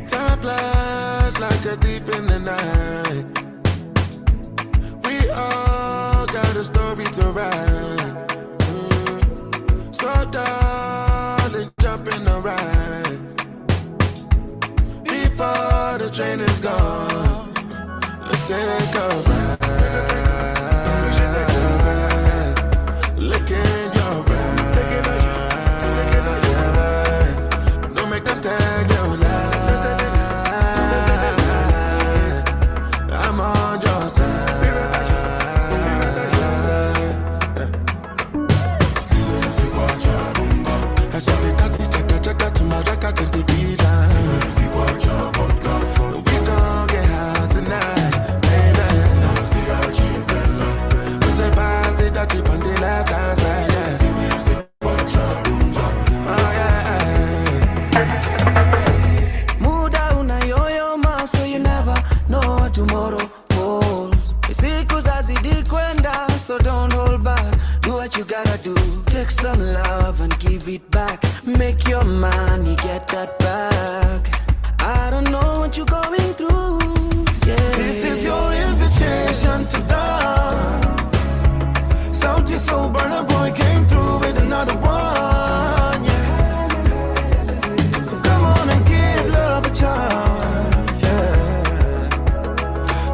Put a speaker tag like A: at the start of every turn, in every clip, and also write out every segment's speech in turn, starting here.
A: Time flies like a thief in the night. We all got a story to write. So darling, jump in the ride before the train is gone. Let's take a ride. Look in your eyes. Don't make them tag your lie. I'm on your side. I said the taxi chaka to my raka to the villa. We gon' get high tonight, baby. We say pass the dirty on the left hand side, yeah. Oh yeah.
B: Muda una yo-yo ma, so you never know what tomorrow holds. Siku zazidi kwenda, so don't hold back. Do what you gotta do. Take some love and give it back. Make your money, get that back. I don't know what you're going through, yeah. This is your invitation to dance. Salty soul burner boy came through with another one, yeah. So come on and give love a chance, yeah.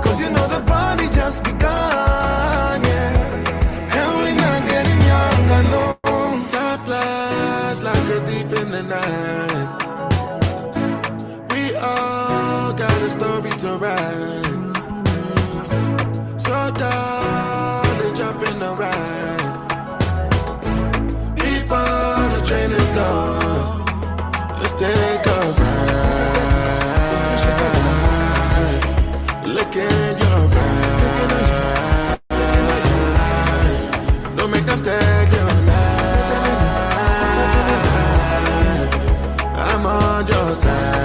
B: Cause you know the party just begun, yeah. And we're not getting younger, no.
A: Time flies like a thief in the night. We all got a story to write. So darling, jump in the ride before the train is gone. Let's take a ride. Look in your eyes. Don't make them tag your lie. I'm on your side.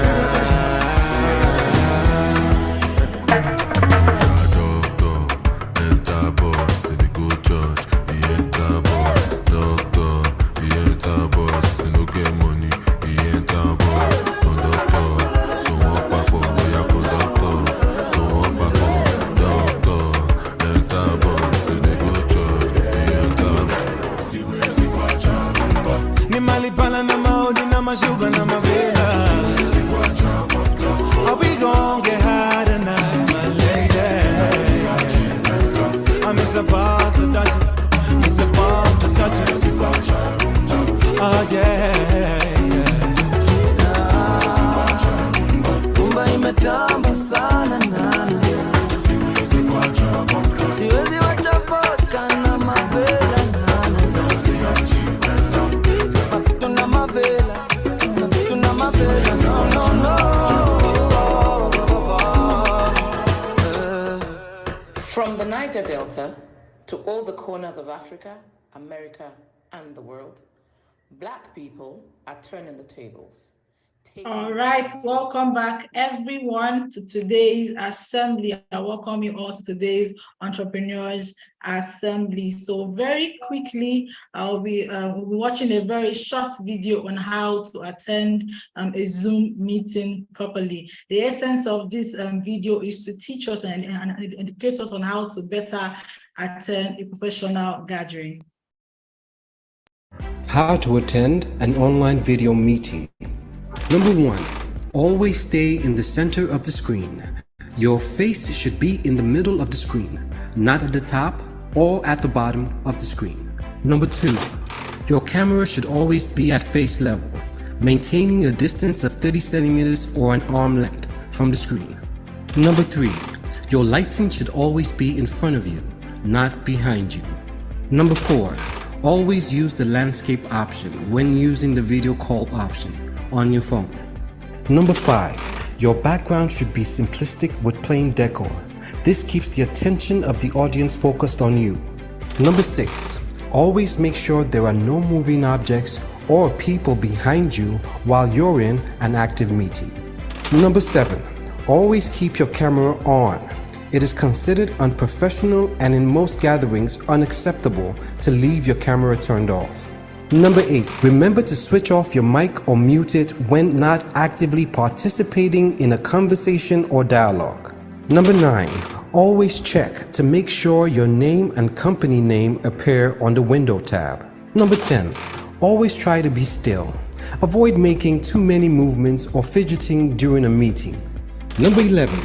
B: Ni mali pala na maodi na mashuga na mavela. Are we gon' get high tonight, my lady? I miss the boss, the dodgy. Miss the boss, the touchy. Oh yeah. Kumba imetamba sana nana. Siwezi wacha vodka na mavela nana. Tuna mavela, no, no, no.
C: From the Niger Delta to all the corners of Africa, America, and the world, Black people are turning the tables.
D: All right, welcome back everyone to today's assembly. I welcome you all to today's Entrepreneurs Assembly. So very quickly, I'll be watching a very short video on how to attend a Zoom meeting properly. The essence of this video is to teach us and educate us on how to better attend a professional gathering.
E: How to attend an online video meeting. Number 1, always stay in the center of the screen. Your face should be in the middle of the screen, not at the top or at the bottom of the screen. Number 2, your camera should always be at face level, maintaining a distance of 30 centimeters or an arm length from the screen. Number 3, your lighting should always be in front of you, not behind you. Number 4, always use the landscape option when using the video call option on your phone. Number 5, your background should be simplistic with plain decor. This keeps the attention of the audience focused on you. Number 6, always make sure there are no moving objects or people behind you while you're in an active meeting. Number 7, always keep your camera on. It is considered unprofessional and in most gatherings unacceptable to leave your camera turned off. Number 8, remember to switch off your mic or mute it when not actively participating in a conversation or dialogue. Number 9, always check to make sure your name and company name appear on the window tab. Number 10, always try to be still. Avoid making too many movements or fidgeting during a meeting. Number 11,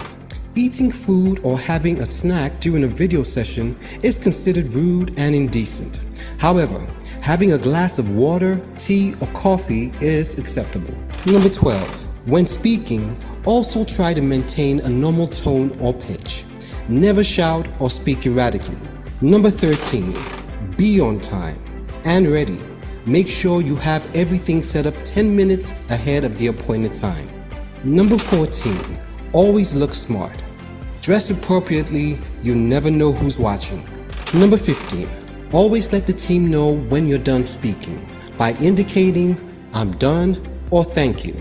E: eating food or having a snack during a video session is considered rude and indecent. However, having a glass of water, tea, or coffee is acceptable. Number 12, when speaking, also try to maintain a normal tone or pitch. Never shout or speak erratically. Number 13, be on time and ready. Make sure you have everything set up 10 minutes ahead of the appointed time. Number 14, always look smart. Dress appropriately, you never know who's watching. Number 15, always let the team know when you're done speaking by indicating I'm done or thank you.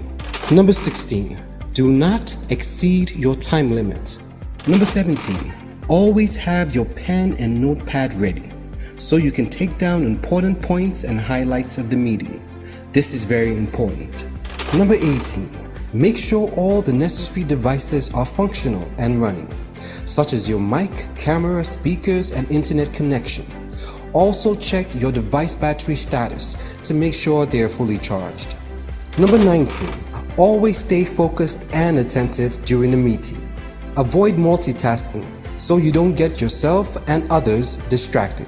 E: Number 16, do not exceed your time limit. Number 17, always have your pen and notepad ready so you can take down important points and highlights of the meeting. This is very important. Number 18, make sure all the necessary devices are functional and running, such as your mic, camera, speakers, and internet connection. Also check your device battery status to make sure they are fully charged. Number 19, always stay focused and attentive during the meeting. Avoid multitasking so you don't get yourself and others distracted.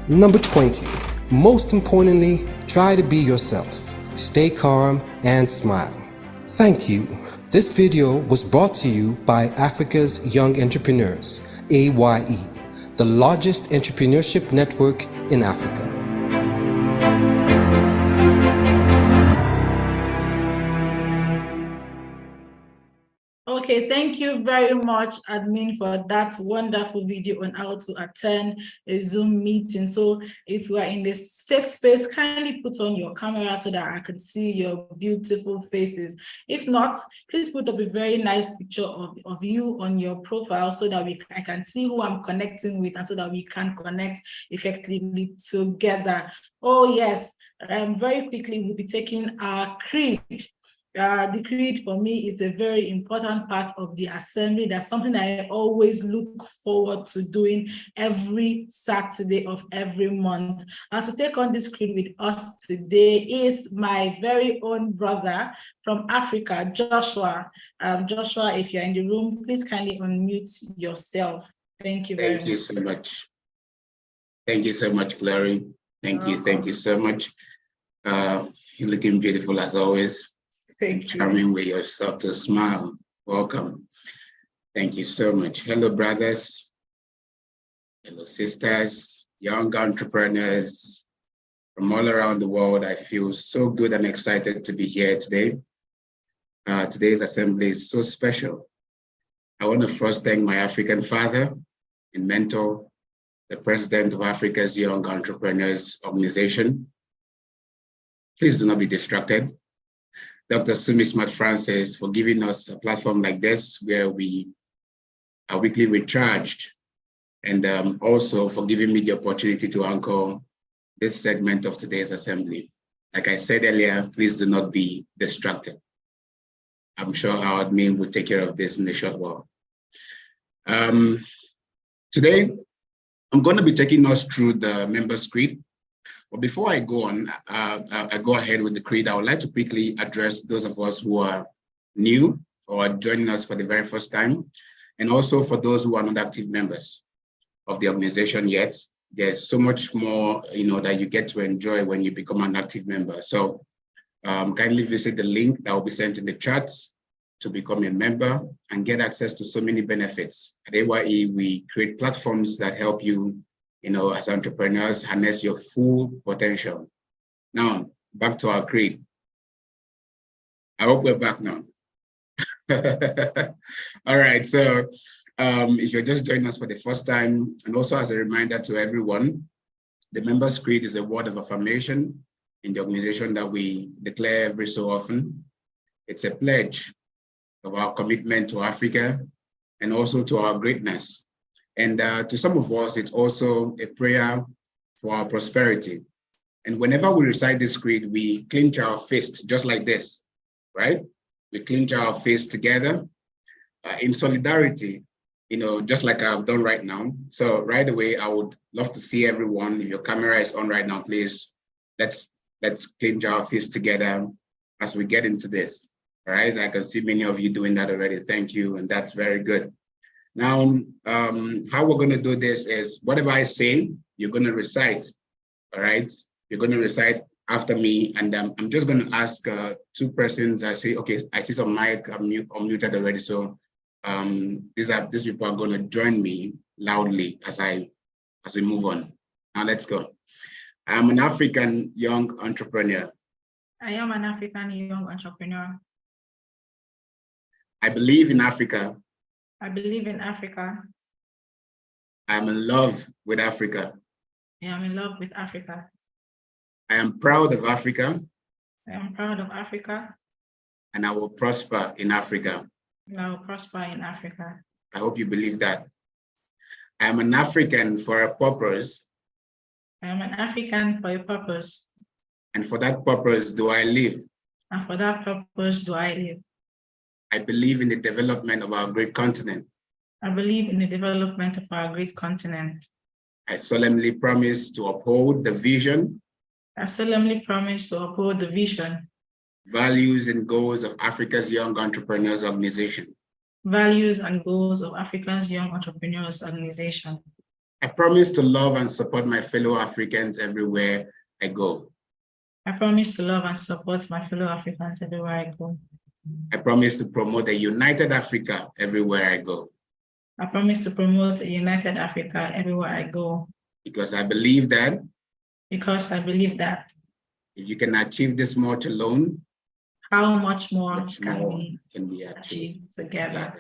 E: Number 20, most importantly, try to be yourself. Stay calm and smile. Thank you. This video was brought to you by Africa's Young Entrepreneurs, AYE, the largest entrepreneurship network in Africa.
D: Okay, thank you very much, admin, for that wonderful video on how to attend a Zoom meeting. So if you are in this safe space, kindly put on your camera so that I can see your beautiful faces. If not, please put up a very nice picture of you on your profile so that I can see who I'm connecting with and so that we can connect effectively together. Oh yes, very quickly we'll be taking our creed. The creed for me is a very important part of the assembly. That's something I always look forward to doing every Saturday of every month. And to take on this creed with us today is my very own brother from Africa, Joshua. Joshua, if you're in the room, please kindly unmute yourself. Thank you very much.
F: Thank you so much. Thank you so much, Glory. Thank you so much. You're looking beautiful as always.
D: Thank you.
F: Coming with your subtle smile. Welcome. Thank you so much. Hello, brothers. Hello, sisters, young entrepreneurs from all around the world. I feel so good and excited to be here today. Today's assembly is so special. I want to first thank my African father and mentor, the president of Africa's Young Entrepreneurs Organization. Please do not be distracted. Dr. Sumi Smart Francis for giving us a platform like this where we are weekly recharged, and also for giving me the opportunity to anchor this segment of today's assembly. Like I said earlier, please do not be distracted. I'm sure our admin will take care of this in a short while. Today, I'm going to be taking us through the members' creed. But before I go on, I go ahead with the creed, I would like to quickly address those of us who are new or joining us for the very first time, and also for those who are not active members of the organization yet. There's so much more, that you get to enjoy when you become an active member. So kindly visit the link that will be sent in the chats to become a member and get access to so many benefits. At AYE, we create platforms that help you as entrepreneurs, harness your full potential. Now, back to our creed. I hope we're back now. All right, so if you're just joining us for the first time, and also as a reminder to everyone, the members' creed is a word of affirmation in the organization that we declare every so often. It's a pledge of our commitment to Africa and also to our greatness. And to some of us, it's also a prayer for our prosperity. And whenever we recite this creed, we clench our fist just like this, right? We clench our fist together in solidarity, just like I've done right now. So right away, I would love to see everyone. If your camera is on right now, please, let's clench our fists together as we get into this. All right, I can see many of you doing that already. Thank you, and that's very good. Now, how we're gonna do this is whatever I say, you're gonna recite, all right? You're gonna recite after me, and I'm just gonna ask two persons. I say, okay, I see some mic, I'm muted already, so these people are gonna join me loudly as we move on. Now let's go. I'm an African young entrepreneur.
D: I am an African young entrepreneur.
F: I believe in Africa.
D: I believe in Africa.
F: I'm in love with Africa.
D: I am in love with Africa.
F: I am proud of Africa.
D: I am proud of Africa.
F: And I will prosper in Africa.
D: And I will prosper in Africa.
F: I hope you believe that. I am an African for a purpose.
D: I am an African for a purpose.
F: And for that purpose do I live.
D: And for that purpose do I live.
F: I believe in the development of our great continent.
D: I believe in the development of our great continent.
F: I solemnly promise to uphold the vision.
D: I solemnly promise to uphold the vision,
F: values and goals of Africa's Young Entrepreneurs Organization.
D: Values and goals of Africa's Young Entrepreneurs Organization.
F: I promise to love and support my fellow Africans everywhere I go.
D: I promise to love and support my fellow Africans everywhere I go.
F: I promise to promote a united Africa everywhere I go.
D: I promise to promote a united Africa everywhere I go.
F: Because I believe that.
D: Because I believe that.
F: If you can achieve this much alone,
D: how much more can we
F: achieved
D: achieve together?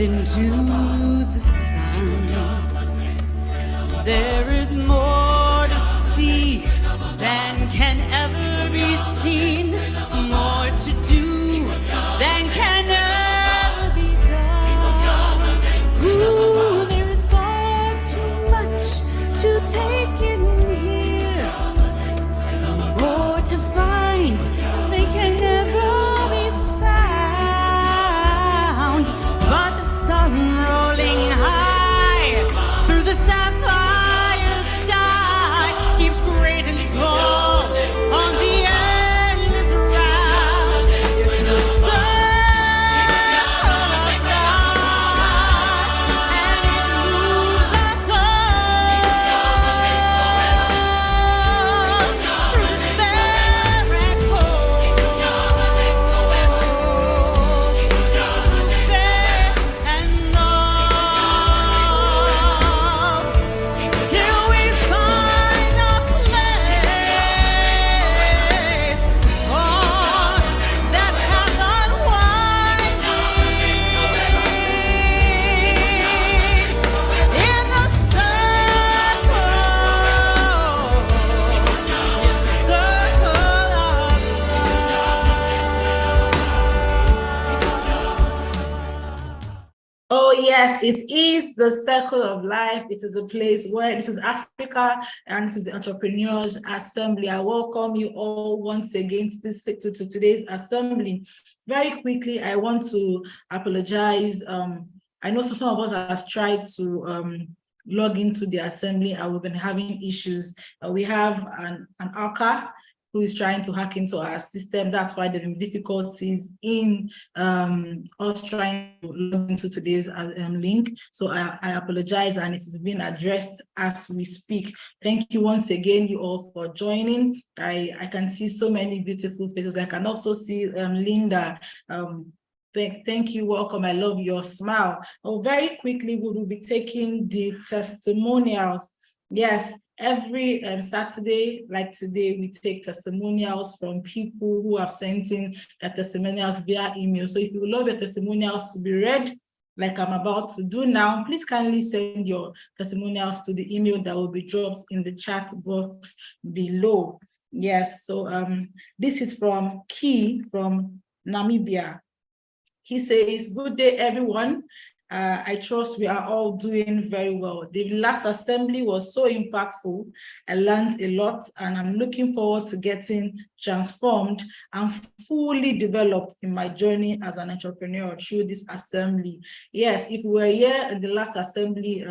G: Into the sun, there is more to see than can ever be seen, more to do than can ever be done. Ooh, there is far too much to take in here, more to find they can never be found. But the sun rolling high through the sapphire sky keeps great and small on the endless round. It's the circle of God, and it moves us all through the spell
D: Yes, it is the circle of life. It is a place where this is Africa and it is the Entrepreneurs Assembly. I welcome you all once again to this to today's assembly. Very quickly, I want to apologize. I know some of us have tried to log into the assembly and we've been having issues. We have an ARCA who is trying to hack into our system. That's why there are difficulties in us trying to log into today's link. So I apologize, and it is being addressed as we speak. Thank you once again, you all, for joining. I can see so many beautiful faces. I can also see Linda. Thank you, welcome. I love your smile. Oh, very quickly, we will be taking the testimonials. Yes, every Saturday, like today, we take testimonials from people who have sent in their testimonials via email. So if you would love your testimonials to be read, like I'm about to do now, please kindly send your testimonials to the email that will be dropped in the chat box below. Yes, so this is from Key from Namibia. He says, good day, everyone. I trust we are all doing very well. The last assembly was so impactful. I learned a lot, and I'm looking forward to getting transformed and fully developed in my journey as an entrepreneur through this assembly. Yes, if we were here at the last assembly,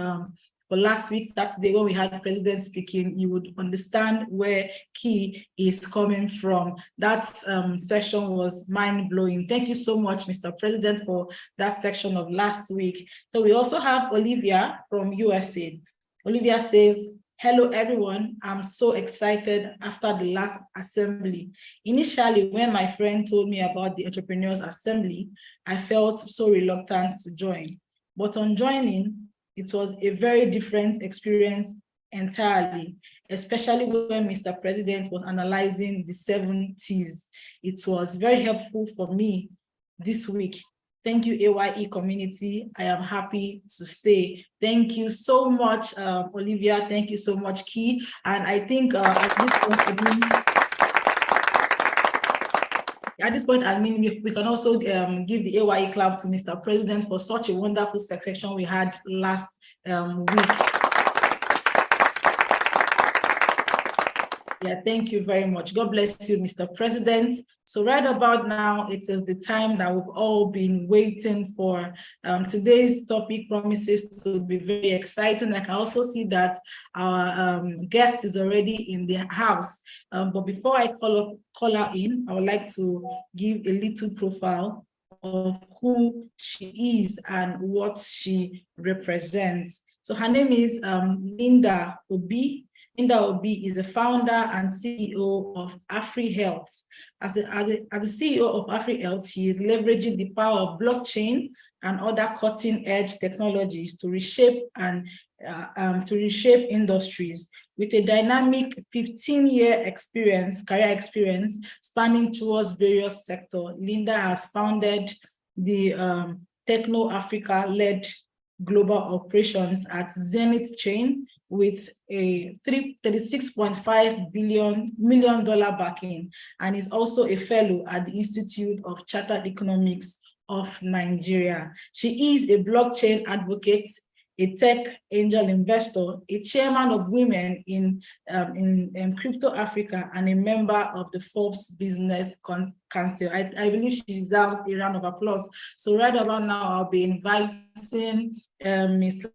D: for last week, Saturday, when we had the president speaking, you would understand where Key is coming from. That session was mind-blowing. Thank you so much, Mr. President, for that section of last week. So we also have Olivia from USA. Olivia says, hello, everyone. I'm so excited after the last assembly. Initially, when my friend told me about the Entrepreneurs Assembly, I felt so reluctant to join. But on joining, it was a very different experience entirely, especially when Mr. President was analyzing the 7 T's. It was very helpful for me this week. Thank you, AYE community. I am happy to stay. Thank you so much, Olivia. Thank you so much, Key. And I think at this point, I mean, we can also give the AYE clap to Mr. President for such a wonderful section we had last week. Yeah, thank you very much. God bless you, Mr. President. So right about now, it is the time that we've all been waiting for. Today's topic promises to be very exciting. I can also see that our guest is already in the house. But before I call her in, I would like to give a little profile of who she is and what she represents. So her name is Linda Obi. Linda Obi is the founder and CEO of AfriHealth. As the CEO of AfriHealth, she is leveraging the power of blockchain and other cutting-edge technologies to reshape industries. With a dynamic 15-year career experience spanning towards various sectors, Linda has founded the Techno Africa-led global operations at Zenith Chain with a $36.5 million backing, and is also a fellow at the Institute of Chartered Economics of Nigeria. She is a blockchain advocate, a tech angel investor, a chairman of Women in Crypto Africa, and a member of the Forbes Business Council. I believe she deserves a round of applause. So right about now, I'll be inviting Mrs.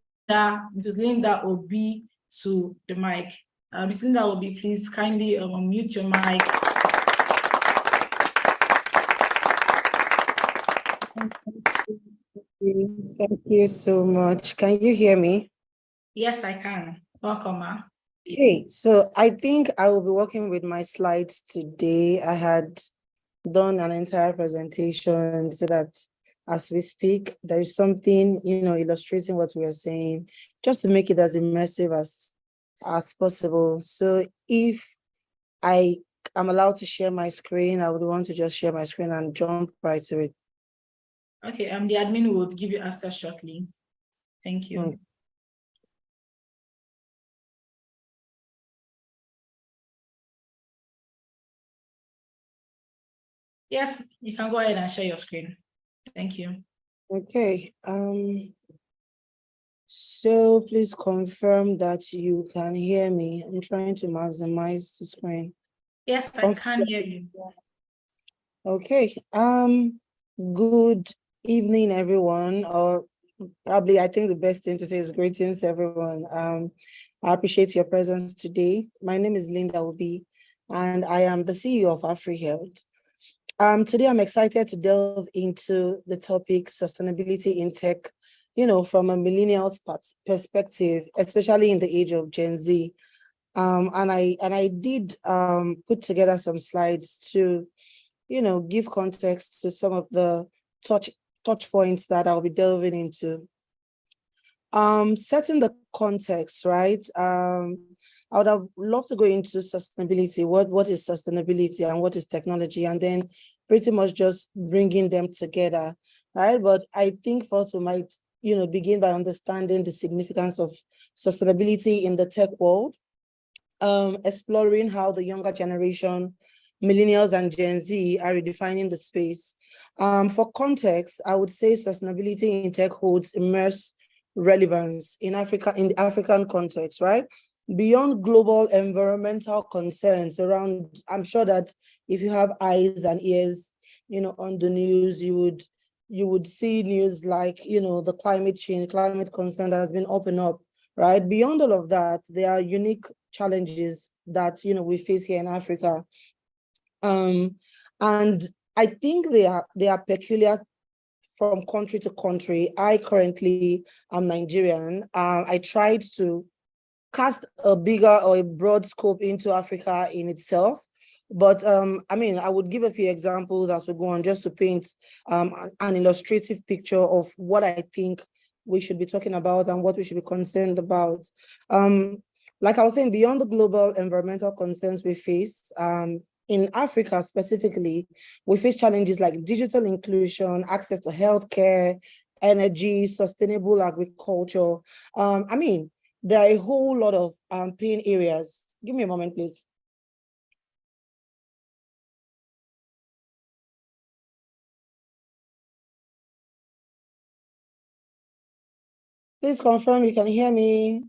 D: Linda Obi to the mic. Ms. Linda Obi, please kindly unmute your mic.
H: Thank you so much. Can you hear me?
D: Yes, I can. Welcome, Ma.
H: Okay, so I think I will be working with my slides today. I had done an entire presentation so that as we speak, there is something, illustrating what we are saying, just to make it as immersive as possible. So if I am allowed to share my screen, I would want to just share my screen and jump right to it.
D: Okay, the admin will give you access shortly. Thank you. Yes, you can go ahead and share your screen. Thank you.
H: Okay. So please confirm that you can hear me. I'm trying to maximize the screen.
D: Yes, I can hear you.
H: Okay. Good evening, everyone, or probably I think the best thing to say is greetings, everyone. I appreciate your presence today. My name is Linda Obi, and I am the CEO of AfriHealth. Today I'm excited to delve into the topic sustainability in tech, from a millennial's perspective, especially in the age of Gen Z. And I did put together some slides to, give context to some of the touch points that I'll be delving into. Setting the context, right? I would have loved to go into sustainability. What is sustainability and what is technology? And then pretty much just bringing them together, right? But I think first we might, begin by understanding the significance of sustainability in the tech world, exploring how the younger generation, millennials and Gen Z, are redefining the space. For context, I would say sustainability in tech holds immense relevance in Africa, in the African context, right? Beyond global environmental concerns around, I'm sure that if you have eyes and ears, on the news, you would see news like, the climate change, climate concern that has been up and up, right? Beyond all of that, there are unique challenges that, we face here in Africa. And I think they are peculiar from country to country. I currently am Nigerian. I tried to cast a bigger or a broad scope into Africa in itself. But I would give a few examples as we go on just to paint an illustrative picture of what I think we should be talking about and what we should be concerned about. Like I was saying, beyond the global environmental concerns we face, in Africa specifically, we face challenges like digital inclusion, access to healthcare, energy, sustainable agriculture. There are a whole lot of pain areas. Give me a moment, please. Please confirm you can hear me.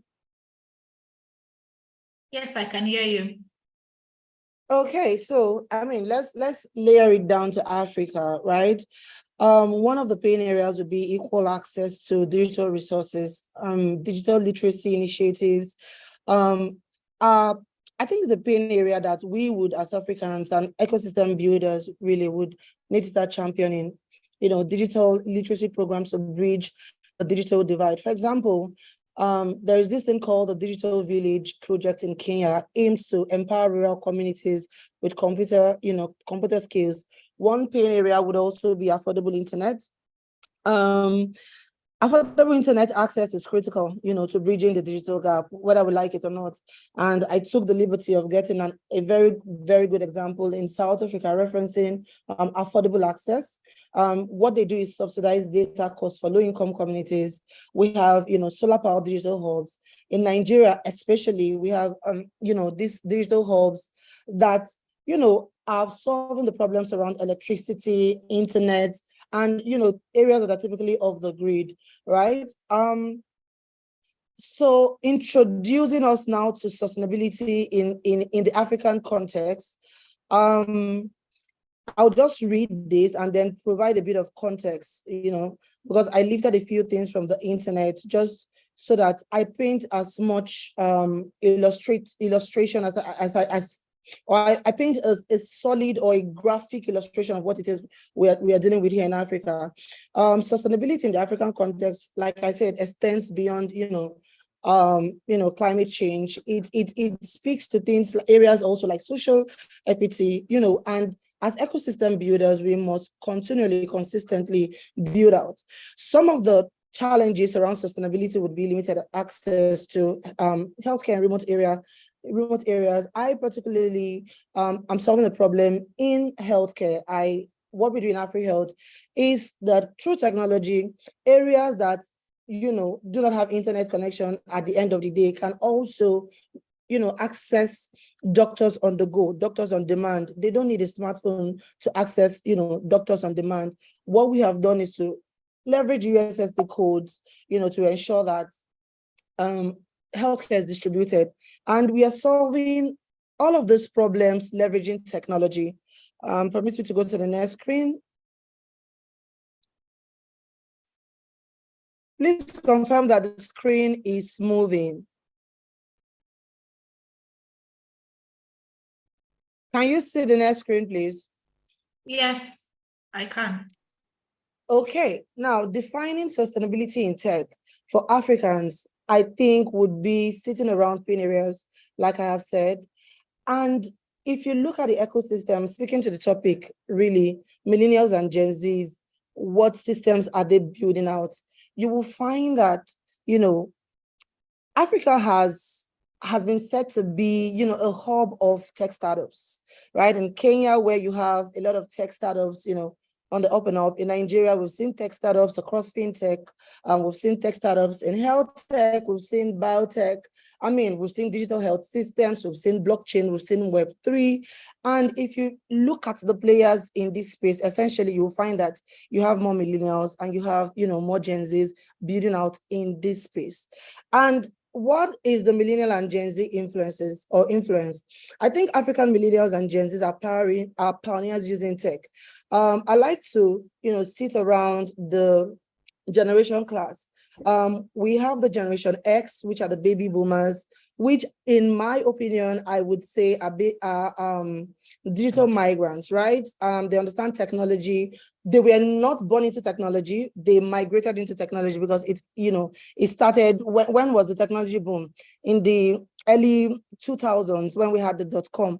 D: Yes, I can hear you.
H: Okay, so let's layer it down to Africa, right? One of the pain areas would be equal access to digital resources, digital literacy initiatives. I think it's a pain area that we would, as Africans and ecosystem builders, really would need to start championing, digital literacy programs to bridge the digital divide. For example, there is this thing called the Digital Village project in Kenya, aims to empower rural communities with computer skills. One pain area would also be affordable internet. Affordable internet access is critical, to bridging the digital gap, whether we like it or not. And I took the liberty of getting a very, very good example in South Africa, referencing affordable access. What they do is subsidize data costs for low-income communities. We have, solar power digital hubs. In Nigeria, especially, we have, these digital hubs that, are solving the problems around electricity, internet, and areas that are typically off the grid, right? So introducing us now to sustainability in the African context, I'll just read this and then provide a bit of context, because I lifted a few things from the internet just so that I paint as much illustration I paint a solid or a graphic illustration of what it is we are dealing with here in Africa. Sustainability in the African context, like I said, extends beyond, climate change. It speaks to things, areas also like social equity, and as ecosystem builders, we must continually, consistently build out. Some of the challenges around sustainability would be limited access to healthcare in remote areas. I particularly, I'm solving the problem in healthcare. What we do in AfriHealth is that through technology, areas that, do not have internet connection at the end of the day can also, access doctors on the go, doctors on demand. They don't need a smartphone to access, doctors on demand. What we have done is to leverage USSD codes, to ensure that healthcare is distributed. And we are solving all of these problems leveraging technology. Permit me to go to the next screen. Please confirm that the screen is moving. Can you see the next screen, please?
D: Yes, I can.
H: Okay, now defining sustainability in tech for Africans, I think would be sitting around pin areas, like I have said. And if you look at the ecosystem, speaking to the topic, really, millennials and Gen Zs, what systems are they building out? You will find that, you know, Africa has been said to be, you know, a hub of tech startups, right? In Kenya, where you have a lot of tech startups, you know, on the up and up. In Nigeria, we've seen tech startups across fintech. We've seen tech startups in health tech. We've seen biotech. I mean, we've seen digital health systems. We've seen blockchain. We've seen Web3. And if you look at the players in this space, essentially, you'll find that you have more millennials and you have, you know, more Gen Zs building out in this space. And what is the millennial and Gen Z influences or influence? I think African millennials and Gen Zs are pioneers using tech. I like to, you know, sit around the generation class. We have the Generation X, which are the baby boomers, which in my opinion, I would say are digital migrants, right? They understand technology. They were not born into technology. They migrated into technology because it's, you know, it started, when was the technology boom? In the early 2000s when we had the .com.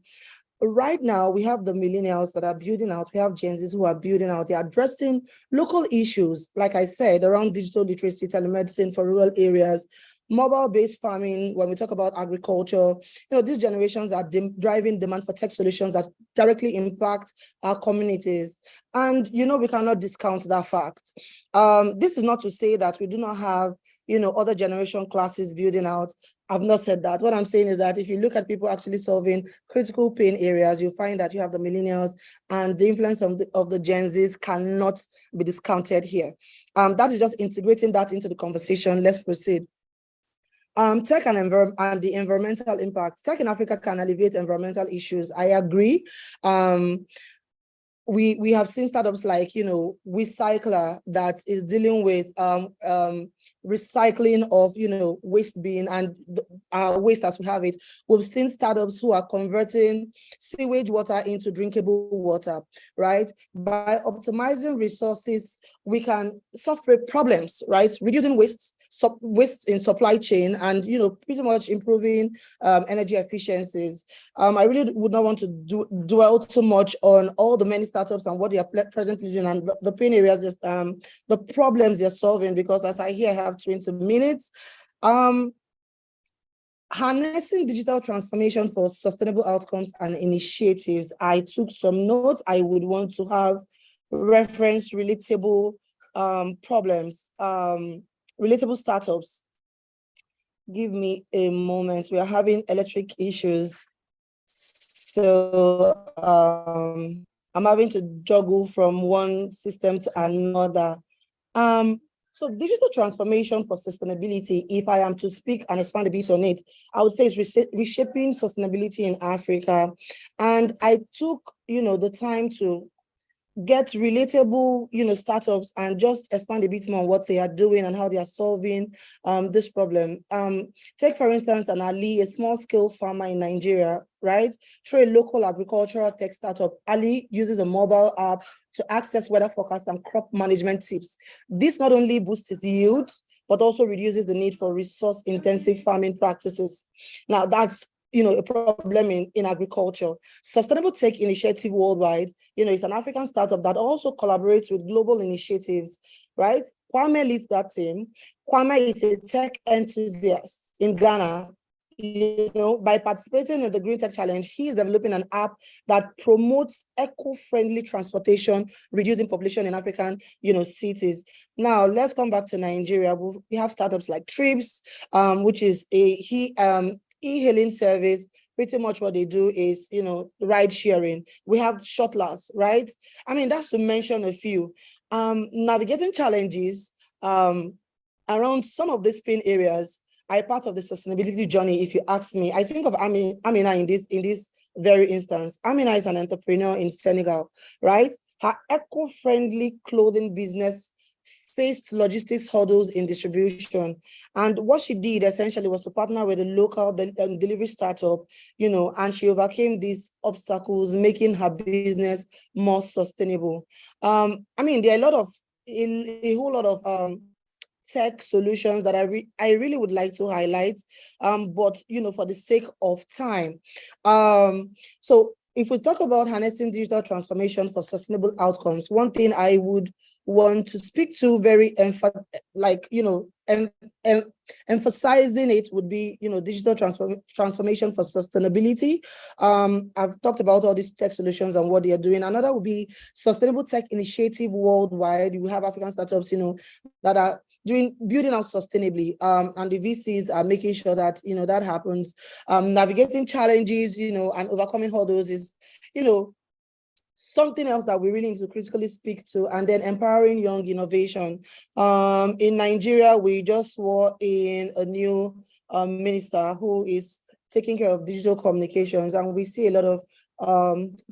H: Right now, we have the millennials that are building out. We have Gen Zs who are building out. They're addressing local issues, like I said, around digital literacy, telemedicine for rural areas, mobile-based farming. When we talk about agriculture, you know, these generations are driving demand for tech solutions that directly impact our communities. And, you know, we cannot discount that fact. This is not to say that we do not have, you know, other generation classes building out. I've not said that. What I'm saying is that if you look at people actually solving critical pain areas, you'll find that you have the millennials, and the influence of the Gen Zs cannot be discounted here. That is just integrating that into the conversation. Let's proceed. Tech and the environmental impact. Tech in Africa can alleviate environmental issues. I agree. We have seen startups like, you know, WeCycler that is dealing with recycling of, you know, waste bin and waste as we have it. We've seen startups who are converting sewage water into drinkable water, right? By optimizing resources, we can solve problems, right? Reducing waste in supply chain and, you know, pretty much improving energy efficiencies. I really would not want to dwell too much on all the many startups and what they are presently doing and the pain areas, the problems they're solving, because as I hear, I have 20 minutes. Harnessing digital transformation for sustainable outcomes and initiatives. I took some notes. I would want to have reference relatable problems, relatable startups. Give me a moment. We are having electric issues. So I'm having to juggle from one system to another. So digital transformation for sustainability, if I am to speak and expand a bit on it, I would say it's reshaping sustainability in Africa. And I took, you know, the time to get relatable, you know, startups and just expand a bit more on what they are doing and how they are solving this problem. Take, for instance, an Ali, a small-scale farmer in Nigeria, right? Through a local agricultural tech startup, Ali uses a mobile app to access weather forecast and crop management tips. This not only boosts his yield, but also reduces the need for resource-intensive farming practices. Now, that's, you know, a problem in agriculture. Sustainable Tech Initiative Worldwide, you know, it's an African startup that also collaborates with global initiatives, right? Kwame leads that team. Kwame is a tech enthusiast in Ghana. You know, by participating in the Green Tech Challenge, he is developing an app that promotes eco-friendly transportation, reducing population in African, you know, cities. Now, let's come back to Nigeria. We have startups like Trips, which is a e-hailing service. Pretty much what they do is, you know, ride sharing. We have Shuttlers, right? I mean, that's to mention a few. Navigating challenges around some of these pain areas. are part of the sustainability journey. If you ask me, I think of Amina in this very instance. Amina is an entrepreneur in Senegal, right? Her eco-friendly clothing business faced logistics hurdles in distribution. And what she did essentially was to partner with a local delivery startup, and she overcame these obstacles, making her business more sustainable. There are a whole lot of tech solutions that I really would like to highlight, but for the sake of time. So if we talk about harnessing digital transformation for sustainable outcomes, one thing I would want to speak to very emphasizing it would be digital transformation for sustainability. I've talked about all these tech solutions and what they are doing. Another would be sustainable tech initiative worldwide. We have African startups that are building out sustainably, and the VCs are making sure that that happens. Navigating challenges and overcoming hurdles is something else that we really need to critically speak to. And then empowering young innovation. In Nigeria, we just swore in a new minister who is taking care of digital communications, and we see a lot of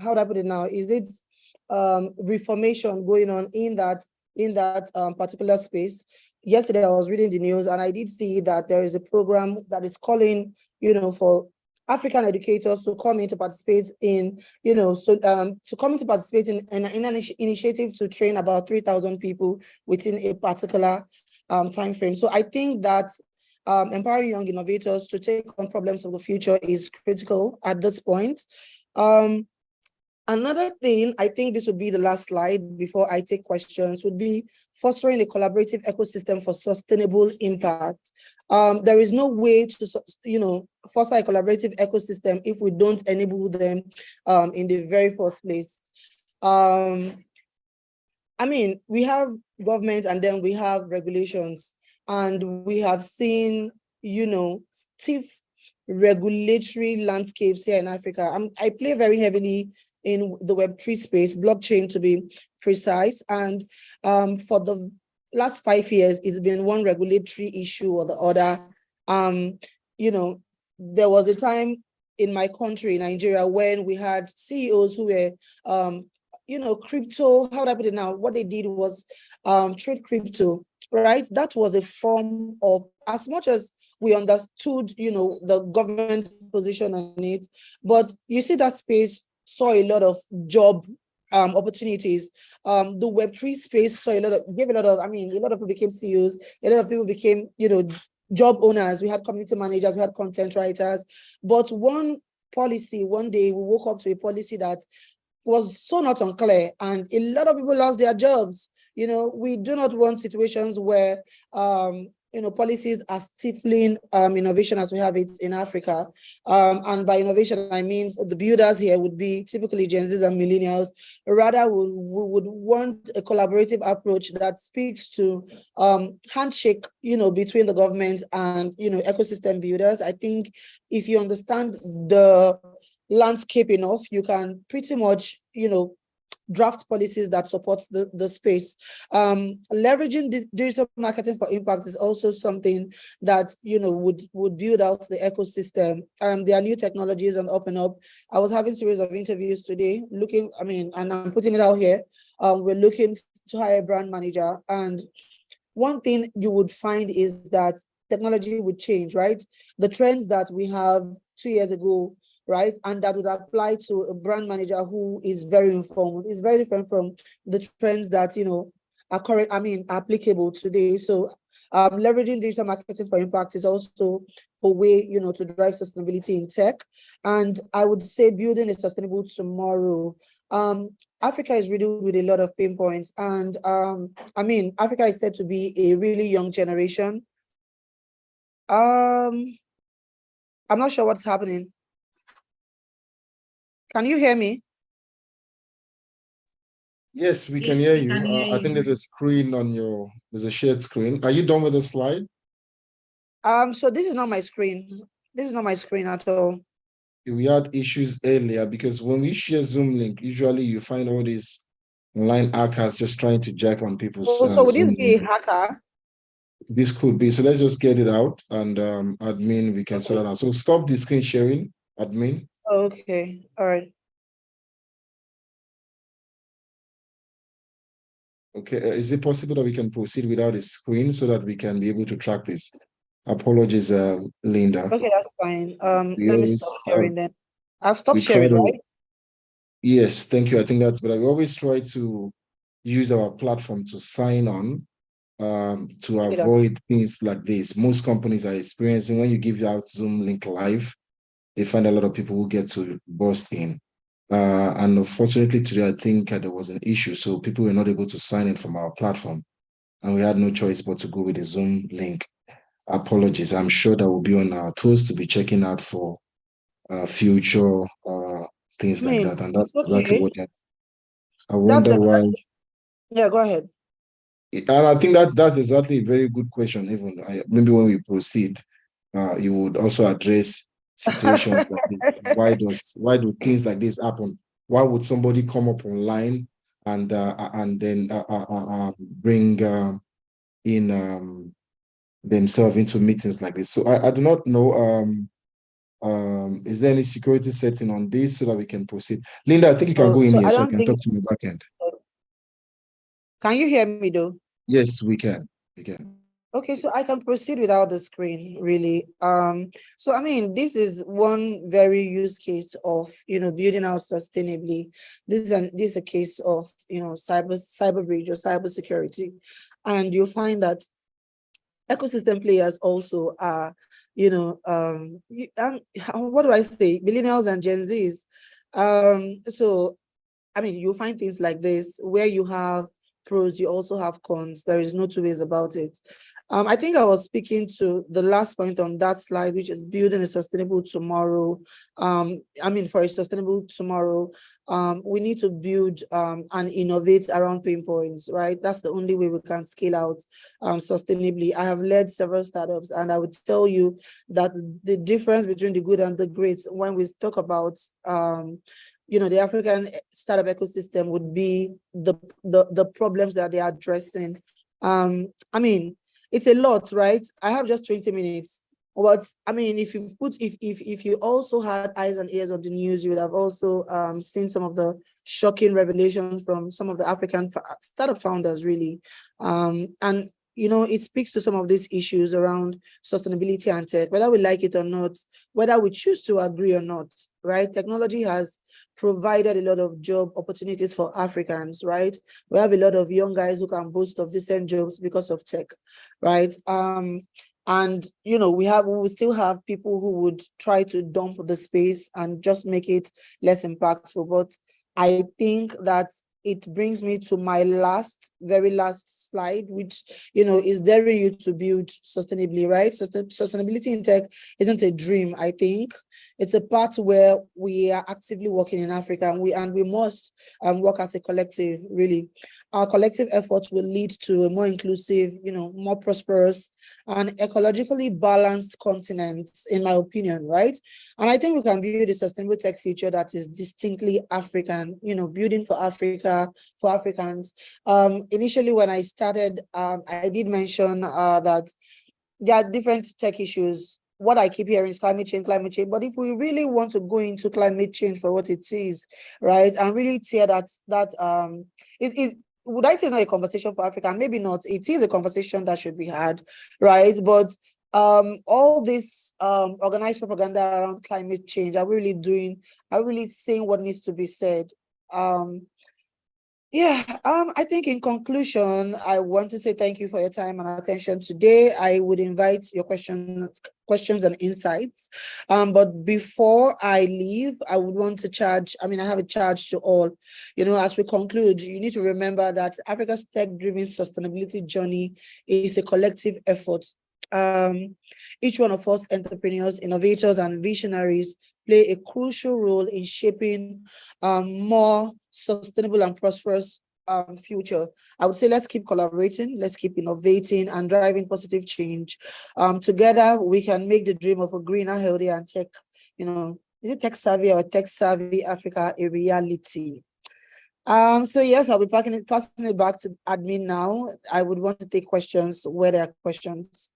H: how do I put it now? Is it reformation going on in that particular space? Yesterday, I was reading the news and I did see that there is a program that is calling, for African educators to come in to participate in, an initiative to train about 3,000 people within a particular time frame. So I think that empowering young innovators to take on problems of the future is critical at this point. Another thing, I think this would be the last slide before I take questions, would be fostering a collaborative ecosystem for sustainable impact. There is no way to, foster a collaborative ecosystem if we don't enable them in the very first place. We have government and then we have regulations, and we have seen, stiff regulatory landscapes here in Africa. I play very heavily in the Web3 space, blockchain to be precise. And for the last 5 years, it's been one regulatory issue or the other. There was a time in my country, Nigeria, when we had CEOs who were, crypto, how do I put it now? What they did was trade crypto, right? That was a form of, as much as we understood, the government position on it, but you see that space saw a lot of job opportunities. The Web3 space saw a lot of people became CEOs, a lot of people became, job owners. We had community managers, we had content writers. But one day we woke up to a policy that was so not unclear, and a lot of people lost their jobs. We do not want situations where policies are stifling innovation as we have it in Africa. And by innovation, I mean the builders here would be typically Gen Zs and millennials. Rather, we would want a collaborative approach that speaks to handshake, between the government and, ecosystem builders. I think if you understand the landscape enough, you can pretty much, draft policies that support the space. Leveraging digital marketing for impact is also something that would build out the ecosystem. There are new technologies and up and up. I was having a series of interviews today and I'm putting it out here. We're looking to hire a brand manager, and one thing you would find is that technology would change, right? The trends that we have 2 years ago, right? And that would apply to a brand manager who is very informed. It's very different from the trends that, are applicable today. So leveraging digital marketing for impact is also a way, to drive sustainability in tech. And I would say building a sustainable tomorrow. Africa is riddled with a lot of pain points. And Africa is said to be a really young generation. I'm not sure what's happening. Can you hear me?
I: Yes, we can hear you. I think there's a screen there's a shared screen. Are you done with the slide?
H: So this is not my screen. This is not my screen at all.
I: We had issues earlier because when we share Zoom link, usually you find all these online hackers just trying to jack on people's
H: So would
I: Zoom
H: this be a
I: link.
H: hacker?
I: this could be. So let's just get it out, and admin, we can sort it out. So stop the screen sharing, admin.
H: Okay, all right.
I: Okay, is it possible that we can proceed without a screen so that we can be able to track this? Apologies, Linda.
H: Okay, that's fine.
I: We
H: Let me
I: always
H: stop sharing then. I've stopped
I: we try
H: sharing,
I: to-
H: right?
I: Yes, thank you. I think that's better. We always try to use our platform to sign on to
H: Okay,
I: avoid things like this. Most companies are experiencing when you give out Zoom link live, they find a lot of people who get to burst in. And unfortunately today, I think there was an issue. So people were not able to sign in from our platform, and we had no choice but to go with the Zoom link. Apologies. I'm sure that will be on our toes to be checking out for future things like that. And that's
H: it's
I: exactly
H: okay.
I: what I wonder why.
H: Yeah, go ahead.
I: And I think that's exactly a very good question. Even maybe when we proceed, you would also address situations like this. Why do things like this happen? Why would somebody come up online and then bring in themselves into meetings like this? So I do not know. Is there any security setting on this so that we can proceed? Linda, I think you can go in
H: So
I: here
H: I
I: so I
H: don't
I: can
H: think.
I: talk to my back end.
H: Can you hear me though?
I: Yes, we can. We can.
H: Okay, so I can proceed without the screen, really. So I mean, this is one very use case of building out sustainably. This is a case of cyber breach or cyber security, and you'll find that ecosystem players also are, what do I say, millennials and Gen Zs. So I mean, you'll find things like this where you have pros, you also have cons. There is no two ways about it. I think I was speaking to the last point on that slide, which is building a sustainable tomorrow. For a sustainable tomorrow, we need to build and innovate around pain points, right? That's the only way we can scale out sustainably. I have led several startups, and I would tell you that the difference between the good and the great when we talk about the African startup ecosystem would be the problems that they are addressing. I mean, it's a lot, right? I have just 20 minutes. But I mean, if you also had eyes and ears on the news, you would have also seen some of the shocking revelations from some of the African startup founders, really. And it speaks to some of these issues around sustainability and tech, whether we like it or not, whether we choose to agree or not, right? Technology has provided a lot of job opportunities for Africans, right? We have a lot of young guys who can boast of decent jobs because of tech, right? And we will still have people who would try to dump the space and just make it less impactful. But I think that it brings me to my very last slide, which is daring you to build sustainably, right? Sustainability in tech isn't a dream. I think it's a part where we are actively working in Africa, and we must work as a collective. Really, our collective efforts will lead to a more inclusive, more prosperous and ecologically balanced continent, in my opinion, right? And I think we can build a sustainable tech future that is distinctly African, building for Africa, for Africans. Initially, when I started, I did mention that there are different tech issues. What I keep hearing is climate change. But if we really want to go into climate change for what it is, right, and really tear would I say it's not a conversation for Africa? Maybe not. It is a conversation that should be had, right? But all this organized propaganda around climate change are we really saying what needs to be said? I think in conclusion, I want to say thank you for your time and attention today. I would invite your questions and insights. But before I leave, I would want to I have a charge to all. As we conclude, you need to remember that Africa's tech-driven sustainability journey is a collective effort. Each one of us, entrepreneurs, innovators, and visionaries, play a crucial role in shaping more sustainable and prosperous future. I would say let's keep collaborating, let's keep innovating and driving positive change. Together, we can make the dream of a greener, healthier, and tech savvy or tech savvy Africa a reality. So yes, I'll be passing it back to admin now. I would want to take questions where there are questions.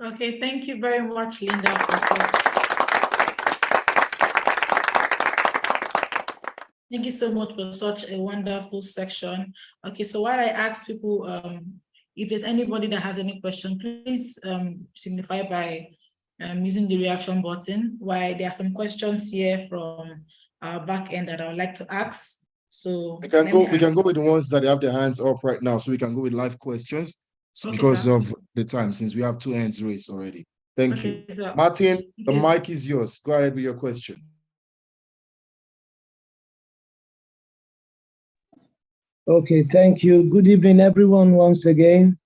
D: Okay, thank you very much, Linda. Thank you so much for such a wonderful section. Okay, so while I ask people if there's anybody that has any question, please signify by using the reaction button. While there are some questions here from our back end that I would like to ask. So
I: we can go with the ones that have their hands up right now, so we can go with live questions because of the time, since we have 2 hands raised already. Thank you. Martin, the mic is yours. Go ahead with your question.
J: Okay, thank you. Good evening, everyone, once again.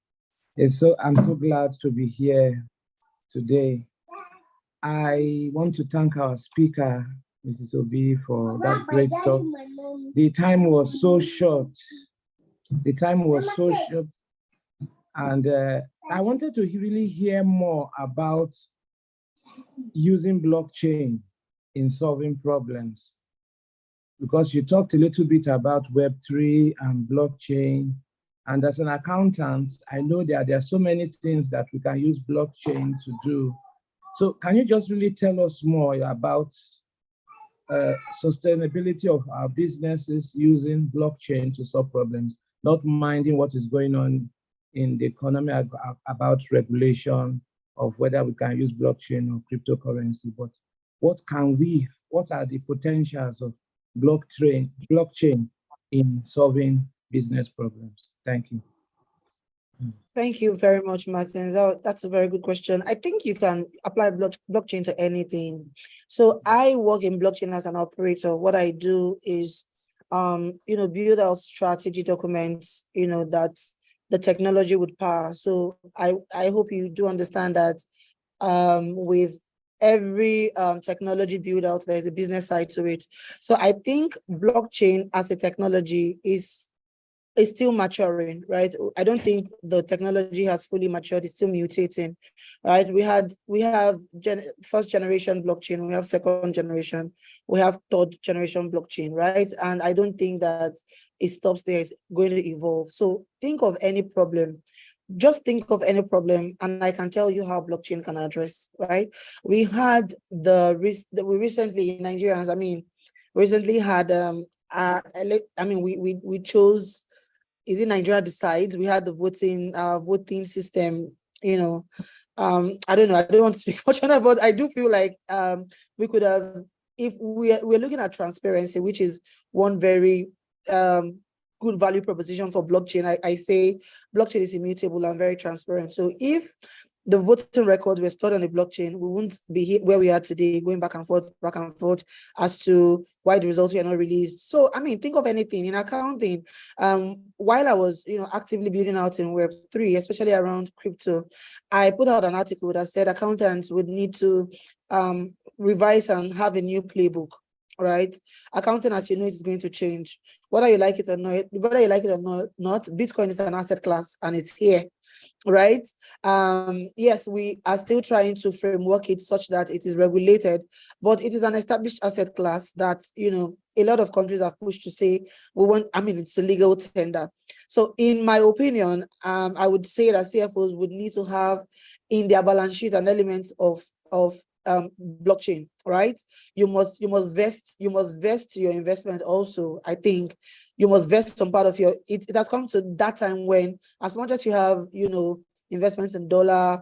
J: I'm so glad to be here today. I want to thank our speaker, Mrs. Obi, for that great talk. The time was so short. And I wanted to really hear more about using blockchain in solving problems, because you talked a little bit about Web3 and blockchain. And as an accountant, I know that there are so many things that we can use blockchain to do. So can you just really tell us more about sustainability of our businesses using blockchain to solve problems, not minding what is going on in the economy about regulation of whether we can use blockchain or cryptocurrency, but what are the potentials of blockchain in solving business problems? Thank you.
H: Thank you very much, Martin. That's a very good question. I think you can apply blockchain to anything. So I work in blockchain as an operator. What I do is, build out strategy documents, that the technology would power. So I hope you do understand that with every technology build out, there's a business side to it. So I think blockchain as a technology is still maturing, right? I don't think the technology has fully matured. It's still mutating, right? We have first generation blockchain, we have second generation, we have third generation blockchain, right? And I don't think that it stops there. It's going to evolve. So think of any problem. Just think of any problem, and I can tell you how blockchain can address, right? We had we recently, Nigerians, recently had we chose, is it Nigeria Decides? We had the voting system, I don't know, I don't want to speak much on that, but I do feel like we could have, if we're looking at transparency, which is one very good value proposition for blockchain. I say blockchain is immutable and very transparent. So if the voting records were stored on the blockchain, we wouldn't be here where we are today, going back and forth as to why the results were not released. So, think of anything in accounting. While I was, actively building out in Web3, especially around crypto, I put out an article that said accountants would need to revise and have a new playbook. Right, accounting, as you know, is going to change. Whether you like it or not, Bitcoin is an asset class and it's here, right? Yes, we are still trying to framework it such that it is regulated, but it is an established asset class that a lot of countries are pushed to say it's a legal tender. So, in my opinion, I would say that CFOs would need to have in their balance sheet an element of blockchain, right? You must vest your investment also. I think you must vest some part of your, it has come to that time when, as much as you have, investments in dollar,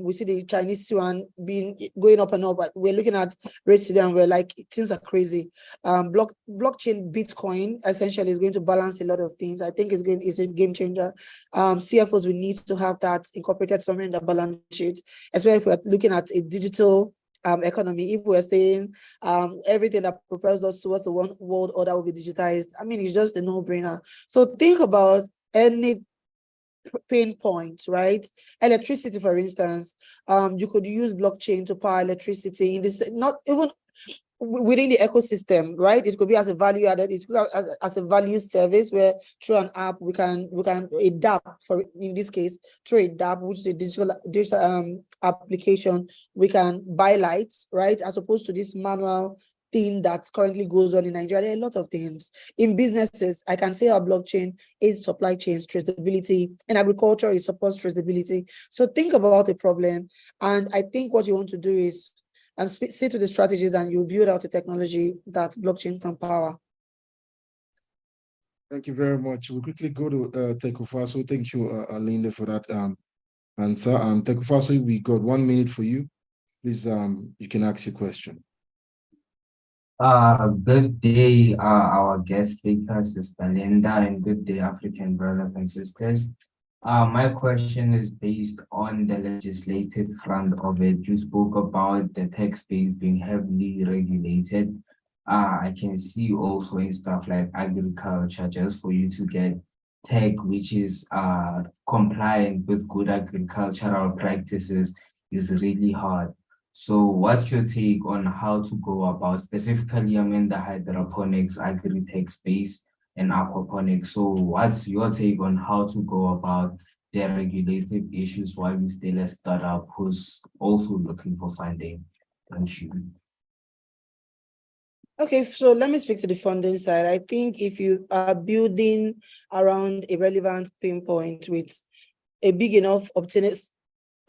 H: we see the Chinese yuan going up and up, but we're looking at rates today and we're like, things are crazy. Blockchain Bitcoin essentially is going to balance a lot of things. I think it's a game changer. CFOs will need to have that incorporated somewhere in the balance sheet, especially if we're looking at a digital economy. If we're saying everything that propels us towards the one world order will be digitized, it's just a no-brainer. So think about any pain points, right? Electricity, for instance, you could use blockchain to power electricity in this, not even within the ecosystem, right? It could be as a value added, it could be as a value service where through an app we can adapt, for in this case through a DApp, which is a digital application, we can buy lights, right? As opposed to this manual thing that currently goes on in Nigeria. There are a lot of things. In businesses, I can say our blockchain is supply chains traceability, and agriculture is supports traceability. So think about the problem. And I think what you want to do is see to the strategies, and you build out a technology that blockchain can power.
I: Thank you very much. We'll quickly go to Tekufaso. Thank you, Linda, for that answer. Tekufaso, we got 1 minute for you. Please, you can ask your question.
K: Good day, our guest speaker, Sister Linda, and good day, African brothers and sisters. My question is based on the legislative front of it. You spoke about the tech space being heavily regulated. I can see also in stuff like agriculture, just for you to get tech which is compliant with good agricultural practices is really hard. So what's your take on how to go about, specifically, the hydroponics, agri-tech space and aquaponics? So what's your take on how to go about the regulative issues while we still a startup who's also looking for funding? Thank you.
H: Okay, so let me speak to the funding side. I think if you are building around a relevant pinpoint with a big enough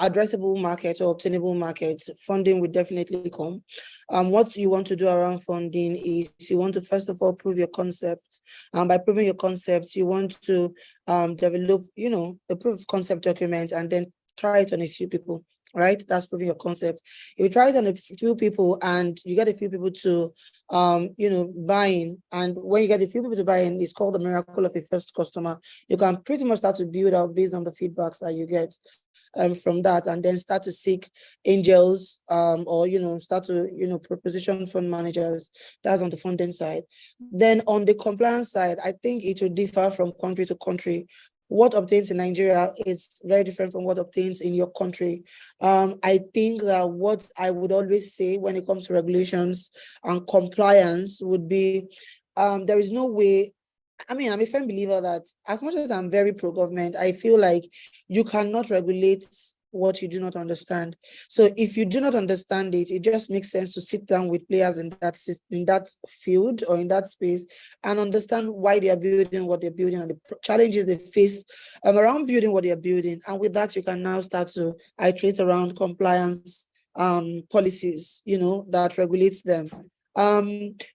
H: addressable market or obtainable market, funding will definitely come. What you want to do around funding is you want to first of all prove your concept. By proving your concept, you want to develop, a proof of concept document and then try it on a few people. Right, that's proving your concept. If you try it on a few people and you get a few people to, buy in, and when you get a few people to buy in, it's called the miracle of a first customer. You can pretty much start to build out based on the feedbacks that you get from that, and then start to seek angels, or start to proposition fund managers. That's on the funding side. Then on the compliance side, I think it will differ from country to country. What obtains in Nigeria is very different from what obtains in your country. I think that what I would always say when it comes to regulations and compliance would be, there is no way. I'm a firm believer that as much as I'm very pro-government, I feel like you cannot regulate what you do not understand. So if you do not understand it, it just makes sense to sit down with players in that field or in that space and understand why they are building what they're building and the challenges they face around building what they're building. And with that, you can now start to iterate around compliance policies, that regulates them.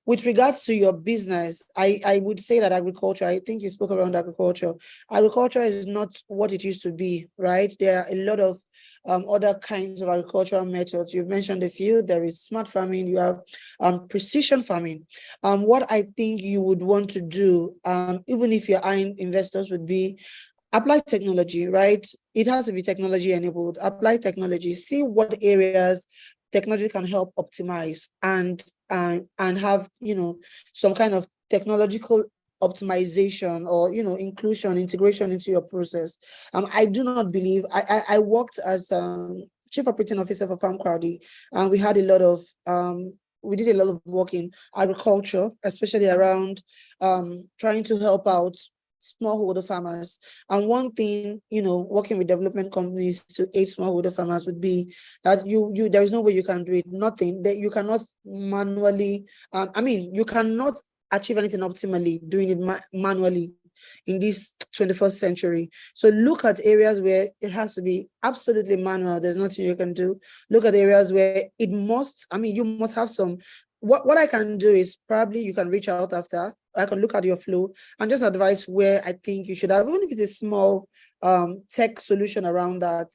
H: With regards to your business, I would say that agriculture, I think you spoke around agriculture. Agriculture is not what it used to be, right? There are a lot of other kinds of agricultural methods. You've mentioned a few. There is smart farming, you have precision farming. What I think you would want to do, even if you're eyeing investors, would be apply technology, right? It has to be technology enabled. Apply technology, see what areas technology can help optimize and have some kind of technological optimization or inclusion, integration into your process. I do not believe I worked as chief operating officer for Farm Crowdy, and we had a lot of we did a lot of work in agriculture, especially around trying to help out smallholder farmers. And one thing, working with development companies to aid smallholder farmers would be that there is no way you can do it. Nothing that you cannot manually. You cannot achieve anything optimally doing it manually in this 21st century. So look at areas where it has to be absolutely manual. There's nothing you can do. Look at areas where it must. You must have some. What I can do is probably you can reach out after. I can look at your flow and just advise where I think you should have, even if it's a small tech solution around that.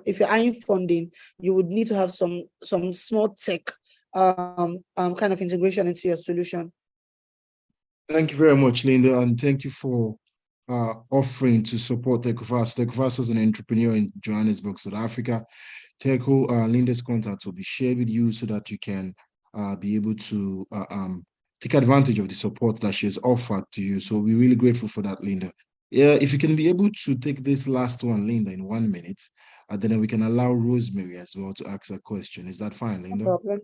H: If you're eyeing funding, you would need to have some small tech kind of integration into your solution.
I: Thank you very much, Linda, and thank you for offering to support Tekufaso. Tekufaso is an entrepreneur in Johannesburg, South Africa. Linda's contact will be shared with you so that you can be able to take advantage of the support that she has offered to you. So we're really grateful for that, Linda. Yeah, if you can be able to take this last one, Linda, in 1 minute, then we can allow Rosemary as well to ask a question. Is that fine, Linda?
H: No problem.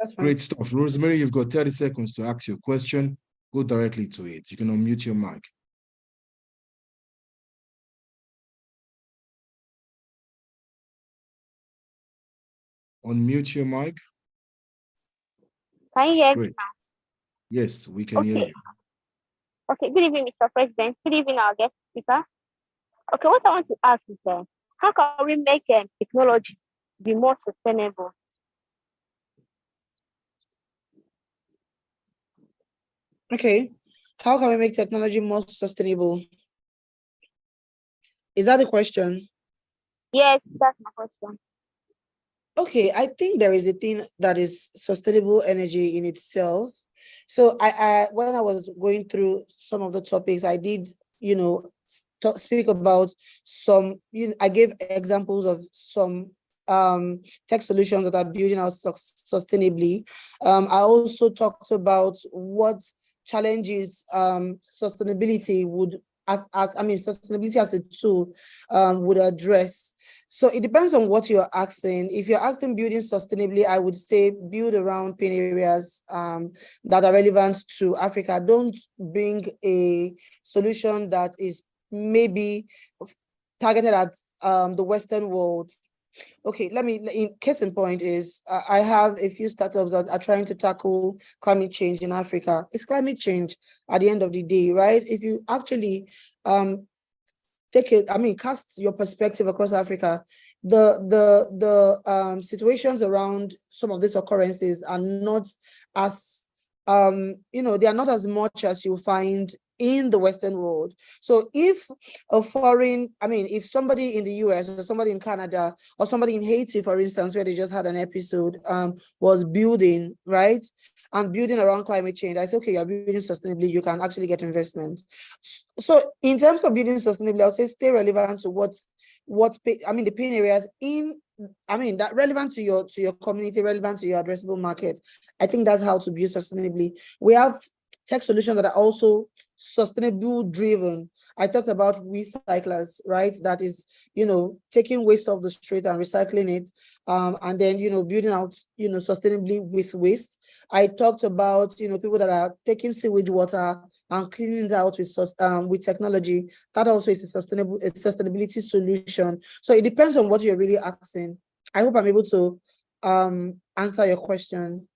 H: That's fine.
I: Great stuff. Rosemary, you've got 30 seconds to ask your question. Go directly to it. You can unmute your mic. Unmute your mic.
L: Can you hear me
I: Great.
L: now?
I: Yes, we can hear
L: Okay.
I: you.
L: Okay. Good evening, Mr. President. Good evening, our guest speaker. Okay, what I want to ask is, how can we make technology be more sustainable?
H: Okay. How can we make technology more sustainable? Is that the question?
L: Yes, that's my question.
H: Okay, I think there is a thing that is sustainable energy in itself. So I when I was going through some of the topics, I did, speak about some, I gave examples of some tech solutions that are building out sustainably. I also talked about what challenges sustainability would sustainability as a tool would address. So it depends on what you're asking. If you're asking building sustainably, I would say build around pain areas that are relevant to Africa. Don't bring a solution that is maybe targeted at the Western world. Okay, in case in point is, I have a few startups that are trying to tackle climate change in Africa. It's climate change at the end of the day, right? If you actually cast your perspective across Africa, the situations around some of these occurrences are not as they are not as much as you find in the Western world. So if if somebody in the US or somebody in Canada or somebody in Haiti, for instance, where they just had an episode, was building, right? And building around climate change, I say, okay, you're building sustainably, you can actually get investment. So in terms of building sustainably, I'll say stay relevant to the pain areas that relevant to your community, relevant to your addressable market. I think that's how to build sustainably. We have tech solutions that are also sustainable driven. I talked about recyclers, right? That is, taking waste off the street and recycling it, and then, building out, sustainably with waste. I talked about, people that are taking sewage water and cleaning it out with technology. That also is a sustainability solution. So it depends on what you're really asking. I hope I'm able to answer your question.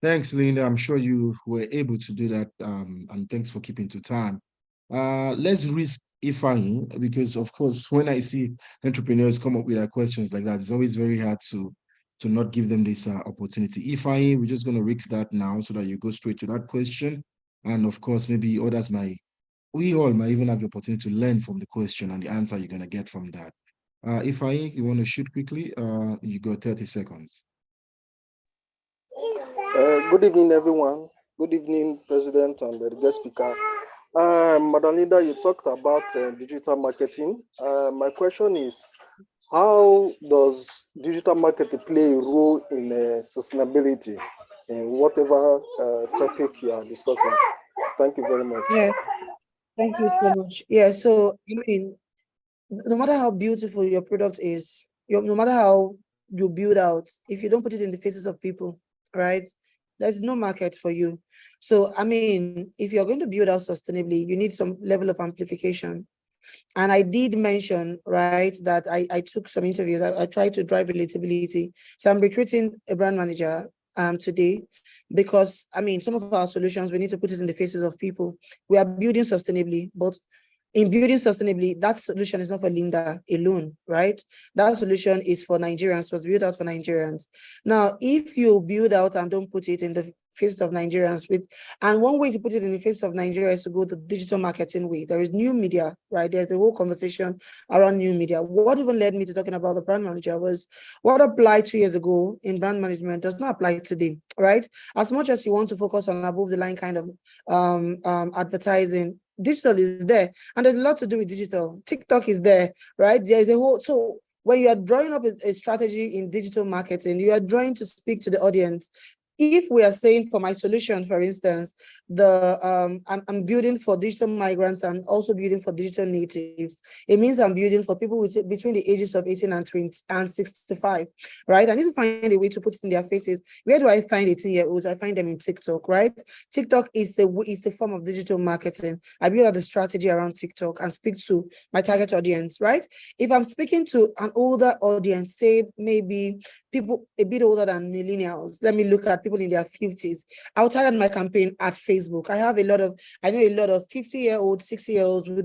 I: Thanks, Linda. I'm sure you were able to do that, and thanks for keeping to time. Let's risk Ifeanyi, because of course, when I see entrepreneurs come up with questions like that, it's always very hard to not give them this opportunity. Ifeanyi, we're just going to risk that now so that you go straight to that question. And of course, maybe others we all might even have the opportunity to learn from the question and the answer you're going to get from that. Ifeanyi, you want to shoot quickly? You got 30 seconds.
M: Good evening, everyone. Good evening, President and the guest speaker. Madam Linda, you talked about digital marketing. My question is, how does digital marketing play a role in sustainability in whatever topic you are discussing? Thank you very much.
H: Yeah, thank you so much. Yeah, so no matter how beautiful your product is, no matter how you build out, if you don't put it in the faces of people, right, there's no market for you. So if you're going to build out sustainably, you need some level of amplification. And I did mention, right, that I took some interviews. I tried to drive relatability. So I'm recruiting a brand manager today, because some of our solutions, we need to put it in the faces of people. We are building sustainably, but in building sustainably, that solution is not for Linda alone, right? That solution is for Nigerians, was built out for Nigerians. Now, if you build out and don't put it in the face of Nigerians and one way to put it in the face of Nigeria is to go the digital marketing way. There is new media, right? There's a whole conversation around new media. What even led me to talking about the brand manager was what applied 2 years ago in brand management does not apply today, right? As much as you want to focus on above the line kind of advertising, digital is there, and there's a lot to do with digital. TikTok is there, right? There's a whole, so when you are drawing up a strategy in digital marketing, you are drawing to speak to the audience. If we are saying for my solution, for instance, I'm building for digital migrants and also building for digital natives, it means I'm building for people between the ages of 18 and 20 and 65, right? I need to find a way to put it in their faces. Where do I find 18-year-olds? I find them in TikTok, right? TikTok is the form of digital marketing. I build out the strategy around TikTok and speak to my target audience, right? If I'm speaking to an older audience, say maybe people a bit older than millennials. Let me look at people in their 50s. I'll target my campaign at Facebook. I know a lot of 50-year-olds, 60-year-olds who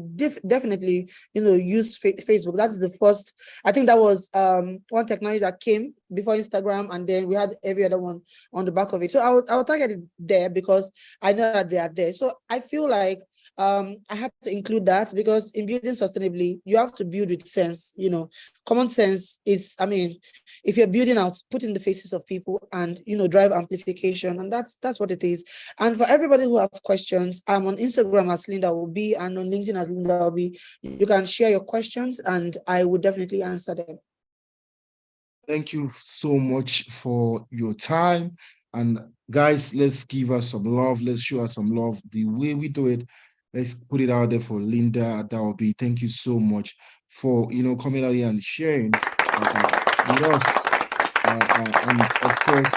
H: definitely, use Facebook. That's the first, I think that was one technology that came before Instagram, and then we had every other one on the back of it. So I'll target it there because I know that they are there. So I feel like I had to include that because in building sustainably, you have to build with sense. Common sense is, if you're building out, put in the faces of people and, drive amplification. And that's what it is. And for everybody who have questions, I'm on Instagram as Linda Obi and on LinkedIn as Linda Obi. You can share your questions and I will definitely answer them.
I: Thank you so much for your time. And guys, let's give us some love. Let's show us some love. The way we do it, let's put it out there for Linda Adaobi. Thank you so much for coming out here and sharing with us. And of course,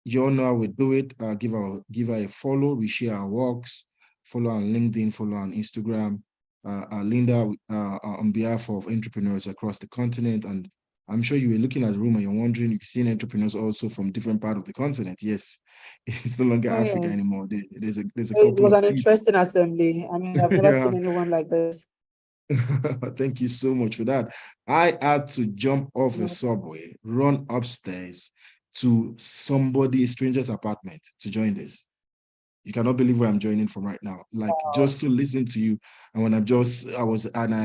I: you all know how we do it. Give her a follow. We share our works. Follow on LinkedIn. Follow on Instagram. Linda, on behalf of entrepreneurs across the continent, and I'm sure you were looking at the room and you're wondering, you've seen entrepreneurs also from different parts of the continent. Yes, it's no longer Africa anymore. There's a couple
H: It was
I: of
H: an
I: people.
H: interesting assembly. I've never seen anyone like this.
I: Thank you so much for that. I had to jump off a subway, run upstairs to a stranger's apartment to join this. You cannot believe where I'm joining from right now. Like just to listen to you. And when I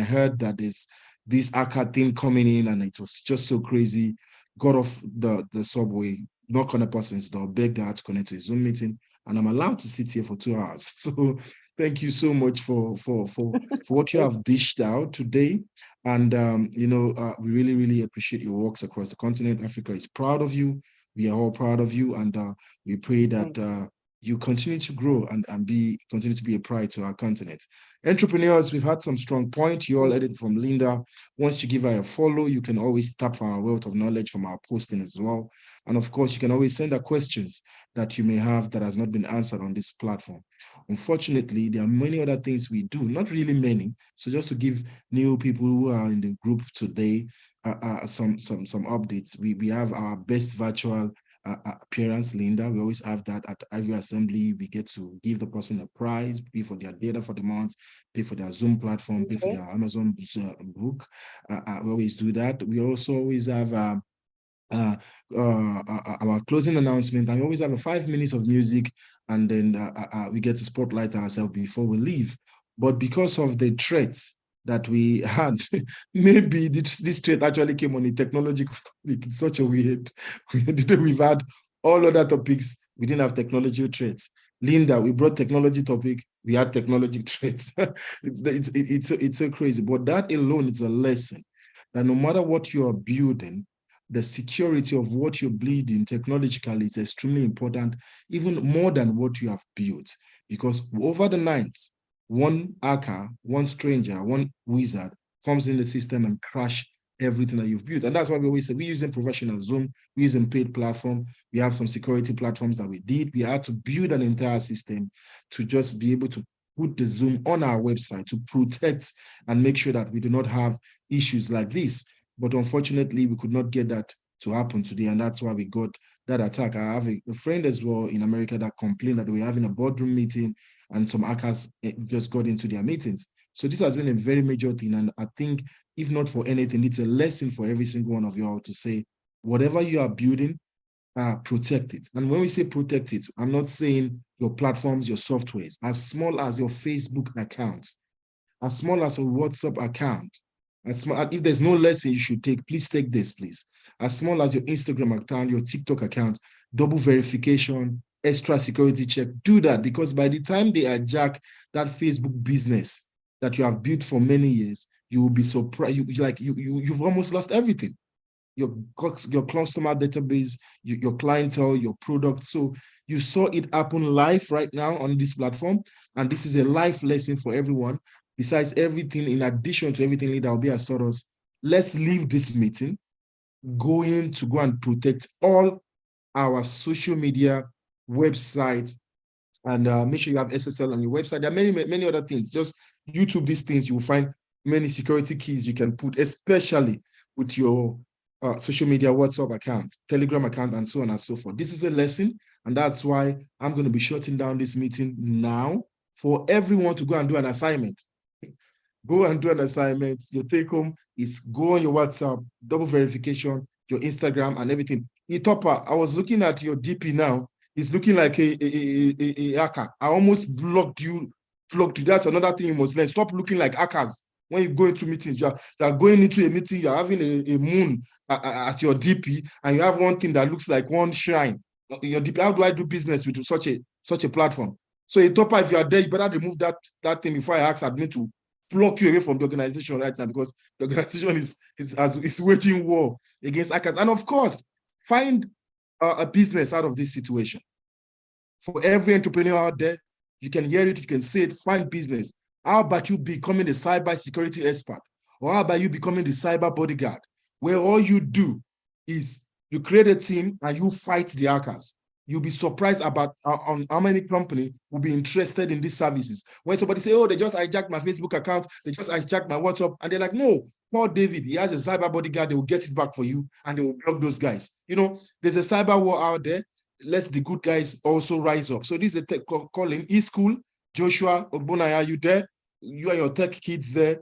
I: heard that there's this ACA thing coming in, and it was just so crazy. Got off the subway, knock on a person's door, begged her to connect to a Zoom meeting, and I'm allowed to sit here for 2 hours. So thank you so much for what you have dished out today. And we really, really appreciate your works across the continent. Africa is proud of you. We are all proud of you, and we pray that you continue to grow and continue to be a pride to our continent. Entrepreneurs, we've had some strong points. You all heard it from Linda. Once you give her a follow, you can always tap our wealth of knowledge from our posting as well. And of course, you can always send her questions that you may have that has not been answered on this platform. Unfortunately, there are many other things we do, not really many. So just to give new people who are in the group today some updates, we have our best virtual appearance, Linda. We always have that at every assembly. We get to give the person a prize, pay for their data for the month, pay for their Zoom platform, pay for their Amazon book. We always do that. We also always have our closing announcement, and we always have 5 minutes of music, and then we get to spotlight ourselves before we leave. But because of the threats that we had, maybe this threat actually came on a technological topic. It's such a weird. We've had all other topics. We didn't have technology threats. Linda, we brought technology topic. We had technology threats. It's so crazy. But that alone is a lesson that no matter what you are building, the security of what you're building technologically is extremely important, even more than what you have built. Because over the nights, one hacker, one stranger, one wizard comes in the system and crash everything that you've built. And that's why we always say we're using professional Zoom, we're using paid platform. We have some security platforms that we did. We had to build an entire system to just be able to put the Zoom on our website to protect and make sure that we do not have issues like this. But unfortunately, we could not get that to happen today. And that's why we got that attack. I have a friend as well in America that complained that we were having a boardroom meeting and some hackers just got into their meetings. So this has been a very major thing. And I think if not for anything, it's a lesson for every single one of you all to say, whatever you are building, protect it. And when we say protect it, I'm not saying your platforms, your softwares, as small as your Facebook account, as small as a WhatsApp account, as small, if there's no lesson you should take, please take this, please. As small as your Instagram account, your TikTok account, double verification, extra security check, do that, because by the time they hijack that Facebook business that you have built for many years, you will be surprised. You've almost lost everything. Your customer database, your clientele, your product. So you saw it happen live right now on this platform. And this is a life lesson for everyone. Besides everything, in addition to everything that will be has taught us, let's leave this meeting going to go and protect all our social media, website, and make sure you have SSL on your website. There are many other things. Just YouTube these things. You will find many security keys you can put, especially with your social media, WhatsApp accounts, Telegram account, and so on and so forth. This is a lesson, and that's why I'm going to be shutting down this meeting now for everyone to go and do an assignment. Go and do an assignment. Your take home is go on your WhatsApp, double verification, your Instagram, and everything. Itopa, I was looking at your DP now. It's looking like a hacker. I almost blocked you. That's another thing you must learn. Stop looking like hackers. When you go into meetings, you are going into a meeting, you're having a moon as your DP, and you have one thing that looks like one shrine. Your DP, how do I do business with such a platform? So Itopa, if you are there, you better remove that thing before I ask admin to block you away from the organization right now, because the organization is waging war against hackers. And of course, find a business out of this situation. For every entrepreneur out there, you can hear it, you can say it, find business. How about you becoming a cyber security expert? Or how about you becoming the cyber bodyguard, where all you do is you create a team and you fight the hackers? You'll be surprised about on how many companies will be interested in these services. When somebody say, oh, they just hijacked my Facebook account, they just hijacked my WhatsApp, and they're like, no, Paul David, he has a cyber bodyguard, they will get it back for you, and they will block those guys. You know, there's a cyber war out there. Let the good guys also rise up. So this is a calling. eSchool, Joshua, Ogbonaya, are you there? You and your tech kids there.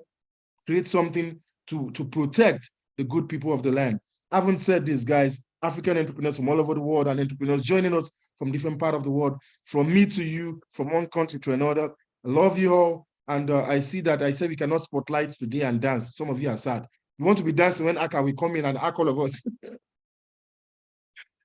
I: Create something to protect the good people of the land. I haven't said this, guys. African entrepreneurs from all over the world and entrepreneurs joining us from different parts of the world, from me to you, from one country to another. I love you all. And I see that I said we cannot spotlight today and dance. Some of you are sad. You want to be dancing when Aka will come in and hack all of us.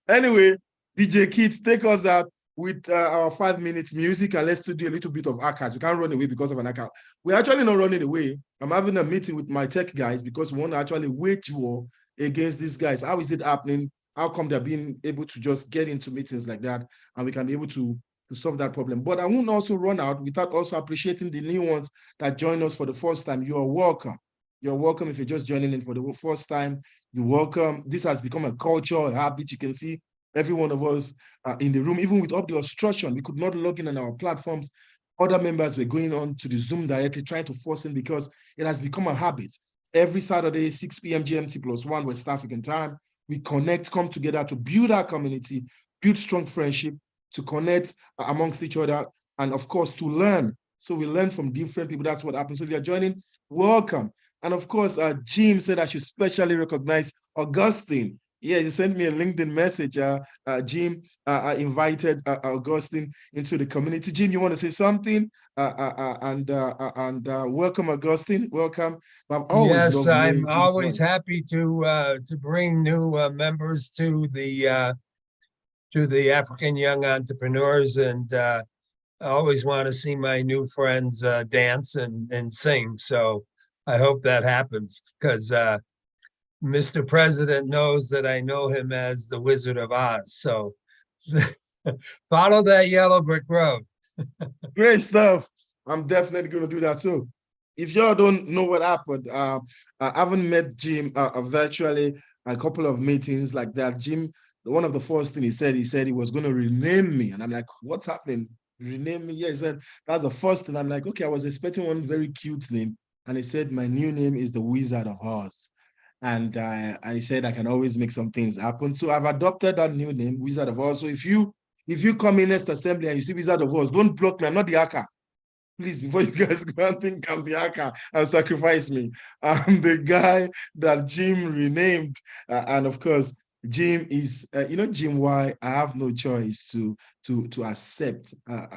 I: Anyway, DJ Kids, take us out with our 5 minutes music, and let's do a little bit of hackers. We can't run away because of an hacker. We're actually not running away. I'm having a meeting with my tech guys because we want to actually wage war against these guys. How is it happening? How come they're being able to just get into meetings like that, and we can be able to solve that problem? But I won't also run out without also appreciating the new ones that join us for the first time. You are welcome. You're welcome if you're just joining in for the first time. You're welcome. This has become a culture, a habit. You can see every one of us in the room, even with all the obstruction, we could not log in on our platforms. Other members were going on to the Zoom directly, trying to force in because it has become a habit. Every Saturday, 6 p.m. GMT +1 West African time, we connect, come together to build our community, build strong friendship, to connect amongst each other, and of course, to learn. So we learn from different people. That's what happens. So if you're joining, welcome. And of course, Jim said I should specially recognize Augustine. Yeah, he sent me a LinkedIn message. Jim invited Augustine into the community. Jim, you want to say something? And welcome, Augustine. Welcome.
N: Yes, I'm always happy to bring new members to the African Young Entrepreneurs, and I always want to see my new friends dance and sing. So I hope that happens, because Mr. President knows that I know him as the Wizard of Oz. So follow that yellow brick road.
I: Great stuff. I'm definitely going to do that too. If y'all don't know what happened, I haven't met Jim virtually, a couple of meetings like that. Jim, one of the first things he said he was going to rename me. And I'm like, what's happening? Rename me? Yeah, he said, that's the first thing. I'm like, okay, I was expecting one very cute name. And he said, my new name is the Wizard of Oz. And I said I can always make some things happen. So I've adopted that new name, Wizard of Oz. So if you come in next assembly and you see Wizard of Oz, don't block me. I'm not the hacker. Please, before you guys go and think I'm the hacker and sacrifice me, I'm the guy that Jim renamed. And of course, Jim is, Jim, why I have no choice to accept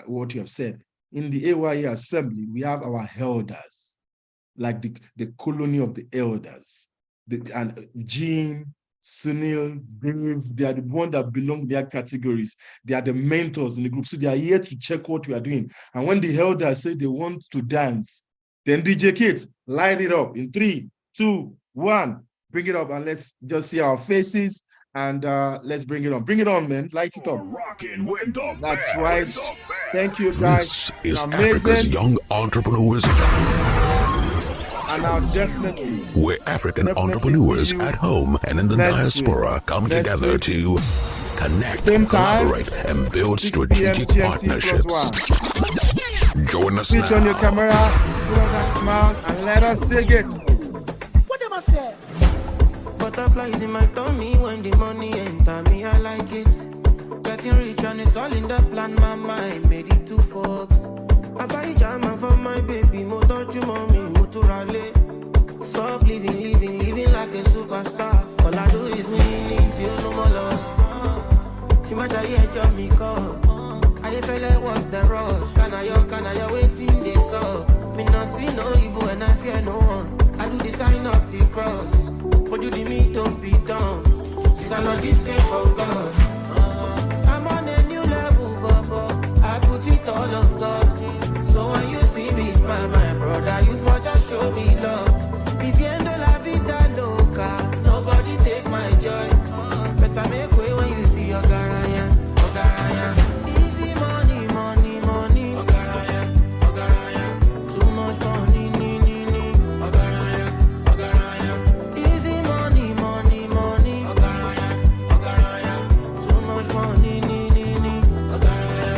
I: what you have said. In the AYE assembly, we have our elders, like the colony of the elders. And Jim, Sunil, Dave, they are the ones that belong to their categories. They are the mentors in the group. So they are here to check what we are doing. And when the elders say they want to dance, then DJ Kids, light it up in 3, 2, 1. Bring it up and let's just see our faces. And let's bring it on. Bring it on, man. Light it up. That's right. Thank you, guys.
O: This is Africa's Young Entrepreneurs.
I: And now definitely,
O: where African entrepreneurs at home and in the diaspora come together to connect, collaborate, and build strategic partnerships. Join us now.
I: Switch on your camera, put on that smile, and let us dig it.
B: What am I saying? But Butterflies in my tummy when the money enter me, I like it. Getting rich and it's all in the plan, my mind made it to Forbes. I buy jama for my baby, mo touch mommy, mo to rally. Soft living like a superstar. All I do is winning till no more loss. See my diet, you me call. I feel like what's the rush? Can I waiting this up? Me not see no evil and I fear no one. I do the sign of the cross. For you the me don't be done. Since I'm not the same for God. I'm on a new level, Bobo. I put it all on God. So when you see me smile, my brother, you for just show me love. Viviendo la vida loca, nobody take my joy. Better make way when you see your garaya. Easy money, Ogaraya. Too much money, Ogaraya. Easy money, Ogaraya. Too much money, Ogaraya.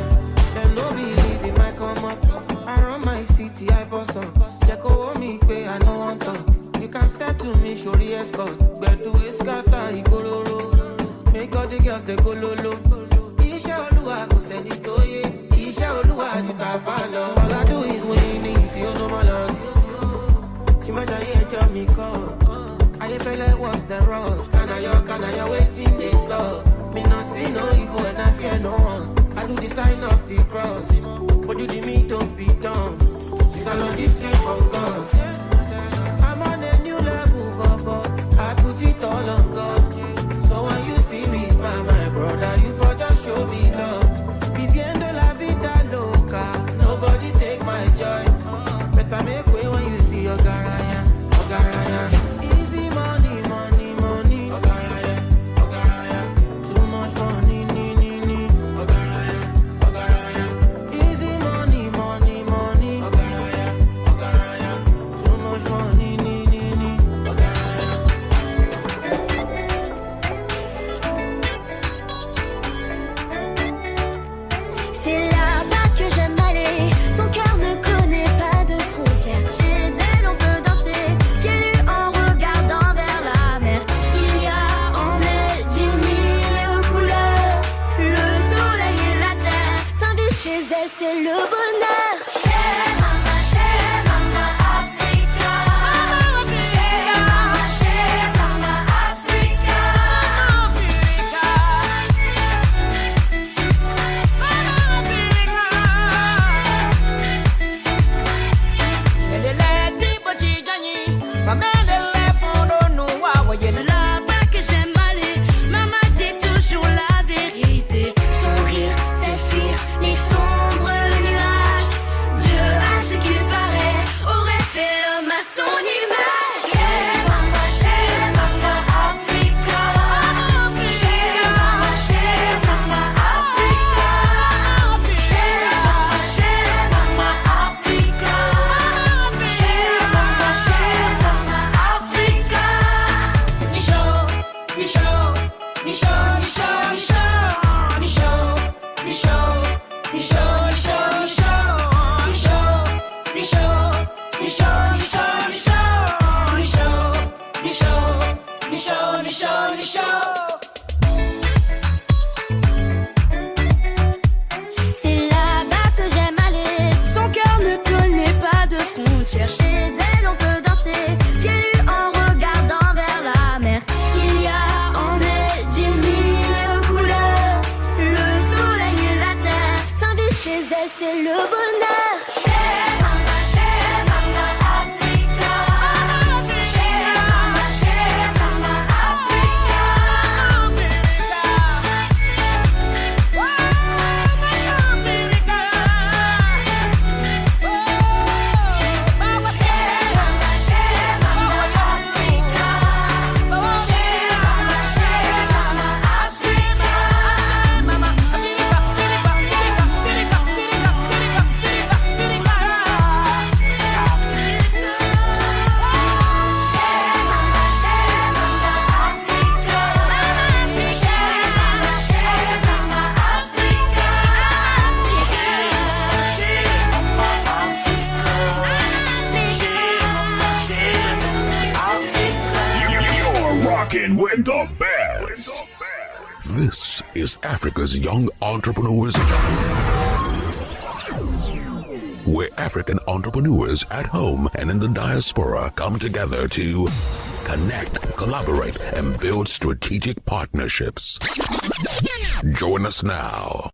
B: Them no believe in my come up. I run my city, I boss up. Check over me, pay, I no want talk. You can step to me, show the escort. But do it scatter, Igororo. Make all the girls they go lolo. Isha Oluwa go send it to you. Isha Oluwa you can follow. All I do is winning till no more loss. See my giant tell me call. I feel like what's the rush? Can I waiting this up? Me not see no evil and I fear no one. I do the sign of the cross. For you the me don't be done. Since I know this is from God. I'm on a new level, Bobo. I put it all on God. So when you see me smile, my brother, you for just show me love. Viviendo la vida loca, nobody take my joy. Better make way when you see your garaya. Easy money, Ogaraya. Too much money, Ogaraya. Easy money, Ogaraya. Too much money, Ogaraya.
P: C'est là-bas que j'aime aller. Son cœur ne connaît pas de frontières. Chez elle, on peut danser, pieds nus en regardant vers la mer. Il y a en elle 10 000 couleurs. Le soleil et la terre s'invitent chez elle, c'est le bonheur. Chez Mama Africa. Chez Mama Africa. C'est là-bas que j'aime aller. Maman dit toujours la vérité. Son rire fait fuir les sombres nuages. Dieu, à ce qu'il paraît, aurait fait l'homme à son image. Chez Mama Africa. Chez Mama Africa. Chez Mama Africa. Chez Mama Africa. C'est là-bas que j'aime aller. Son cœur ne connaît pas de frontières. Chez elle, on peut danser, pieds nus en regardant vers la mer. Il y a en elle 10 000 couleurs. Le soleil et la terre s'invitent chez elle, c'est le bonheur. Chez Mama Africa. Chez Mama Africa. Africa.
O: This is Africa's Young Entrepreneurs, where African entrepreneurs at home and in the diaspora come together to connect, collaborate, and build strategic partnerships. Join us now.